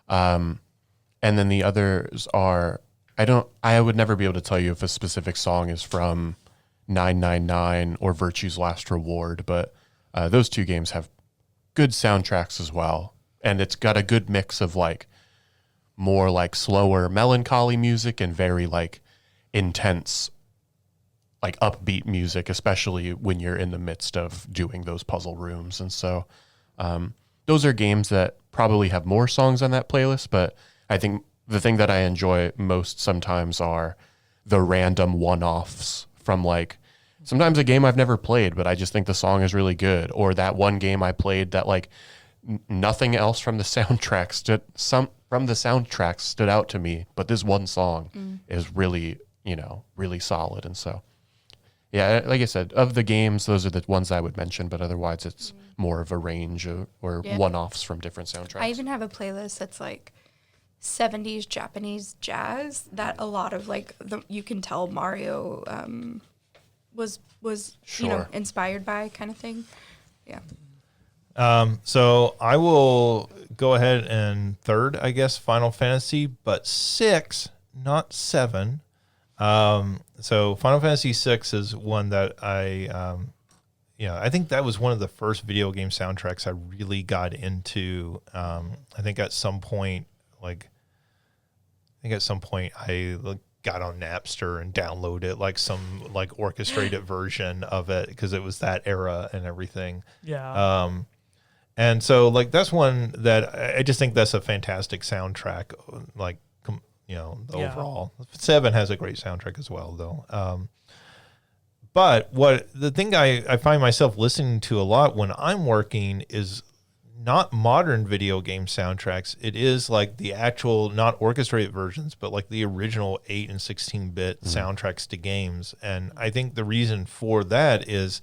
And then the others are, I would never be able to tell you if a specific song is from 999 or Virtue's Last Reward, but those two games have good soundtracks as well. And it's got a good mix of like more like slower melancholy music and very like intense, like upbeat music, especially when you're in the midst of doing those puzzle rooms. And so those are games that probably have more songs on that playlist, but I think the thing that I enjoy most sometimes are the random one-offs from like sometimes a game I've never played, but I just think the song is really good, or that one game I played that like nothing else from the soundtrack stood out to me, but this one song is really, really solid. And so, yeah, like I said, of the games, those are the ones I would mention, but otherwise it's more of a range or one-offs from different soundtracks. I even have a playlist that's like 70s Japanese jazz that a lot of like you can tell Mario was Sure. inspired by kind of thing. Yeah. So I will go ahead and third, I guess, Final Fantasy, but 6, not 7. So Final Fantasy 6 is one that I think that was one of the first video game soundtracks I really got into. I think at some point I got on Napster and downloaded like some like orchestrated version of it because it was that era and everything. Yeah. And so like that's one that I just think that's a fantastic soundtrack. Like overall, 7 has a great soundtrack as well, though. But the thing I find myself listening to a lot when I'm working is not modern video game soundtracks. It is like the actual, not orchestrated versions, but like the original 8 and 16-bit soundtracks to games. And I think the reason for that is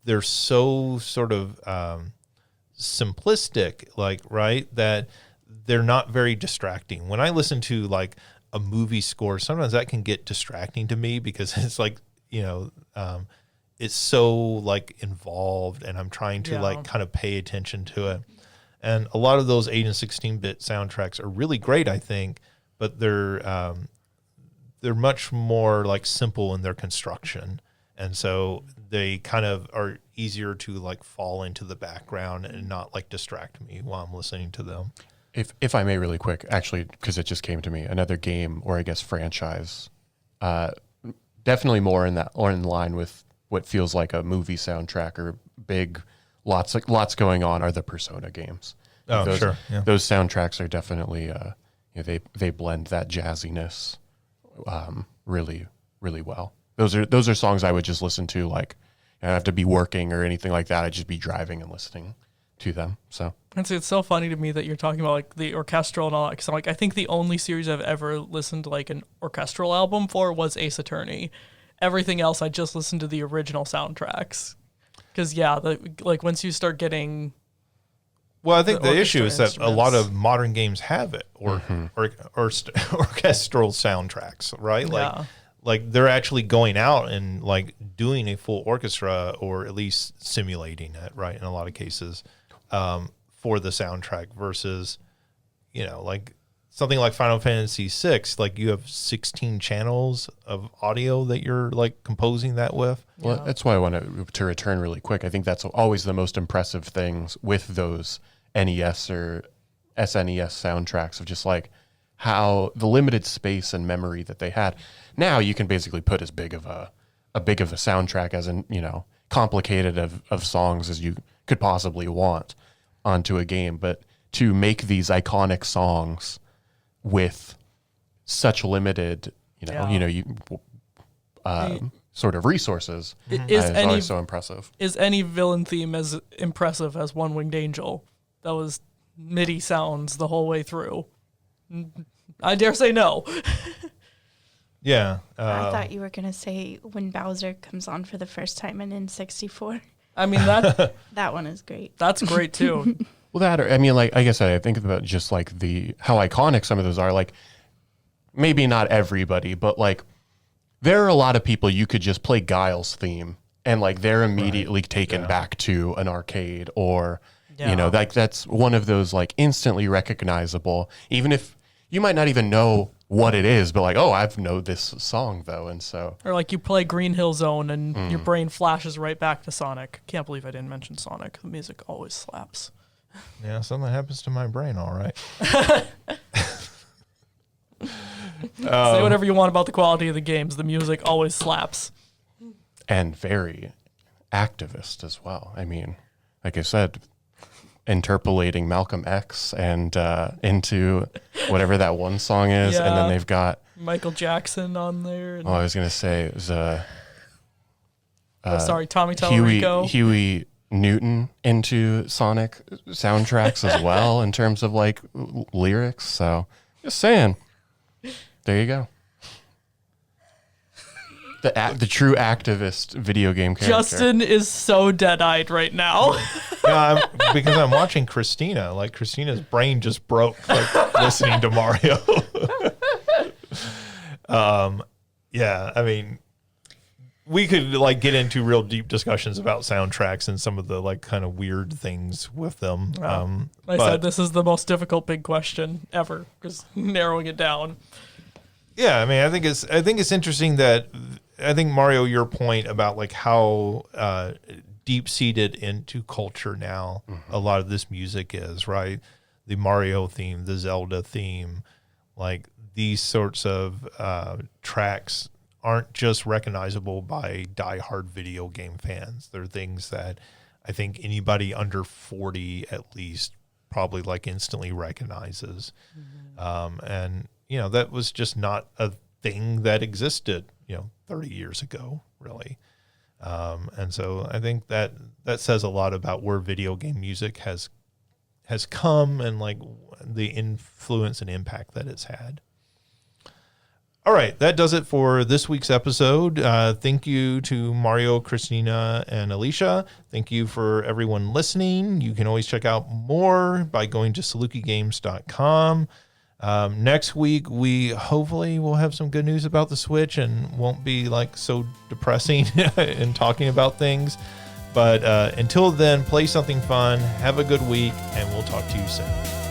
they're so sort of simplistic, like, right, that they're not very distracting. When I listen to like a movie score, sometimes that can get distracting to me because it's like, it's so like involved and I'm trying to like kind of pay attention to it. And a lot of those 8 and 16-bit soundtracks are really great, I think, but they're much more like simple in their construction. And so they kind of are easier to like fall into the background and not like distract me while I'm listening to them. If I may really quick, actually, because it just came to me, another game or I guess franchise, definitely more in that or in line with what feels like a movie soundtrack or big, lots going on are the Persona games. Oh, sure. Yeah. Those soundtracks are definitely, they blend that jazziness really, really well. Those are songs I would just listen to, like, I don't have to be working or anything like that. I'd just be driving and listening to them. So it's so funny to me that you're talking about like the orchestral and all that. Because like I think the only series I've ever listened to like an orchestral album for was Ace Attorney. Everything else I just listened to the original soundtracks. Because like once you start getting, well, I think the issue is that a lot of modern games have it, or orchestral soundtracks, right? Like they're actually going out and like doing a full orchestra, or at least simulating it, right? In a lot of cases, for the soundtrack versus, like something like Final Fantasy VI, like you have 16 channels of audio that you're like composing that with. Well, that's why I want to return really quick. I think that's always the most impressive things with those NES or SNES soundtracks of just like how the limited space and memory that they had. Now you can basically put as big of a soundtrack as in, complicated of songs as you could possibly want onto a game. But to make these iconic songs with such limited, sort of resources is always so impressive. Is any villain theme as impressive as One Winged Angel? That was MIDI sounds the whole way through. I dare say no. Yeah. I thought you were going to say when Bowser comes on for the first time in N64. I mean, that one is great. That's great too. Well, like I guess I think about just like how iconic some of those are. Like maybe not everybody, but like there are a lot of people you could just play Guile's theme and like they're immediately taken back to an arcade or, like that's one of those like instantly recognizable, even if you might not even know what it is, but like, oh, I know this song though. And so, or like you play Green Hill Zone and your brain flashes right back to Sonic. Can't believe I didn't mention Sonic. The music always slaps. Yeah, something happens to my brain, all right. Say whatever you want about the quality of the games. The music always slaps. And very activist as well. I mean, like I said, interpolating Malcolm X and into whatever that one song is. And then they've got Michael Jackson on there. I was going to say it was Tommy Tallarico. Huey Newton into Sonic soundtracks as well in terms of like lyrics. So just saying, there you go. The true activist video game character. Justin is so dead-eyed right now. Because I'm watching Christina. Like Christina's brain just broke like listening to Mario. Yeah, I mean, we could like get into real deep discussions about soundtracks and some of the like kind of weird things with them. I said this is the most difficult big question ever, because narrowing it down. Yeah, I mean, I think it's interesting that I think Mario, your point about like how deep seated into culture now a lot of this music is, right? The Mario theme, the Zelda theme, like these sorts of tracks aren't just recognizable by diehard video game fans. They're things that I think anybody under 40 at least probably like instantly recognizes. And, that was just not a thing that existed, 30 years ago, really. And so I think that says a lot about where video game music has has come and like the influence and impact that it's had. All right, that does it for this week's episode. Thank you to Mario, Christina, and Alicia. Thank you for everyone listening. You can always check out more by going to salukigames.com. Next week, we hopefully will have some good news about the Switch and won't be like so depressing in talking about things. But until then, play something fun, have a good week, and we'll talk to you soon.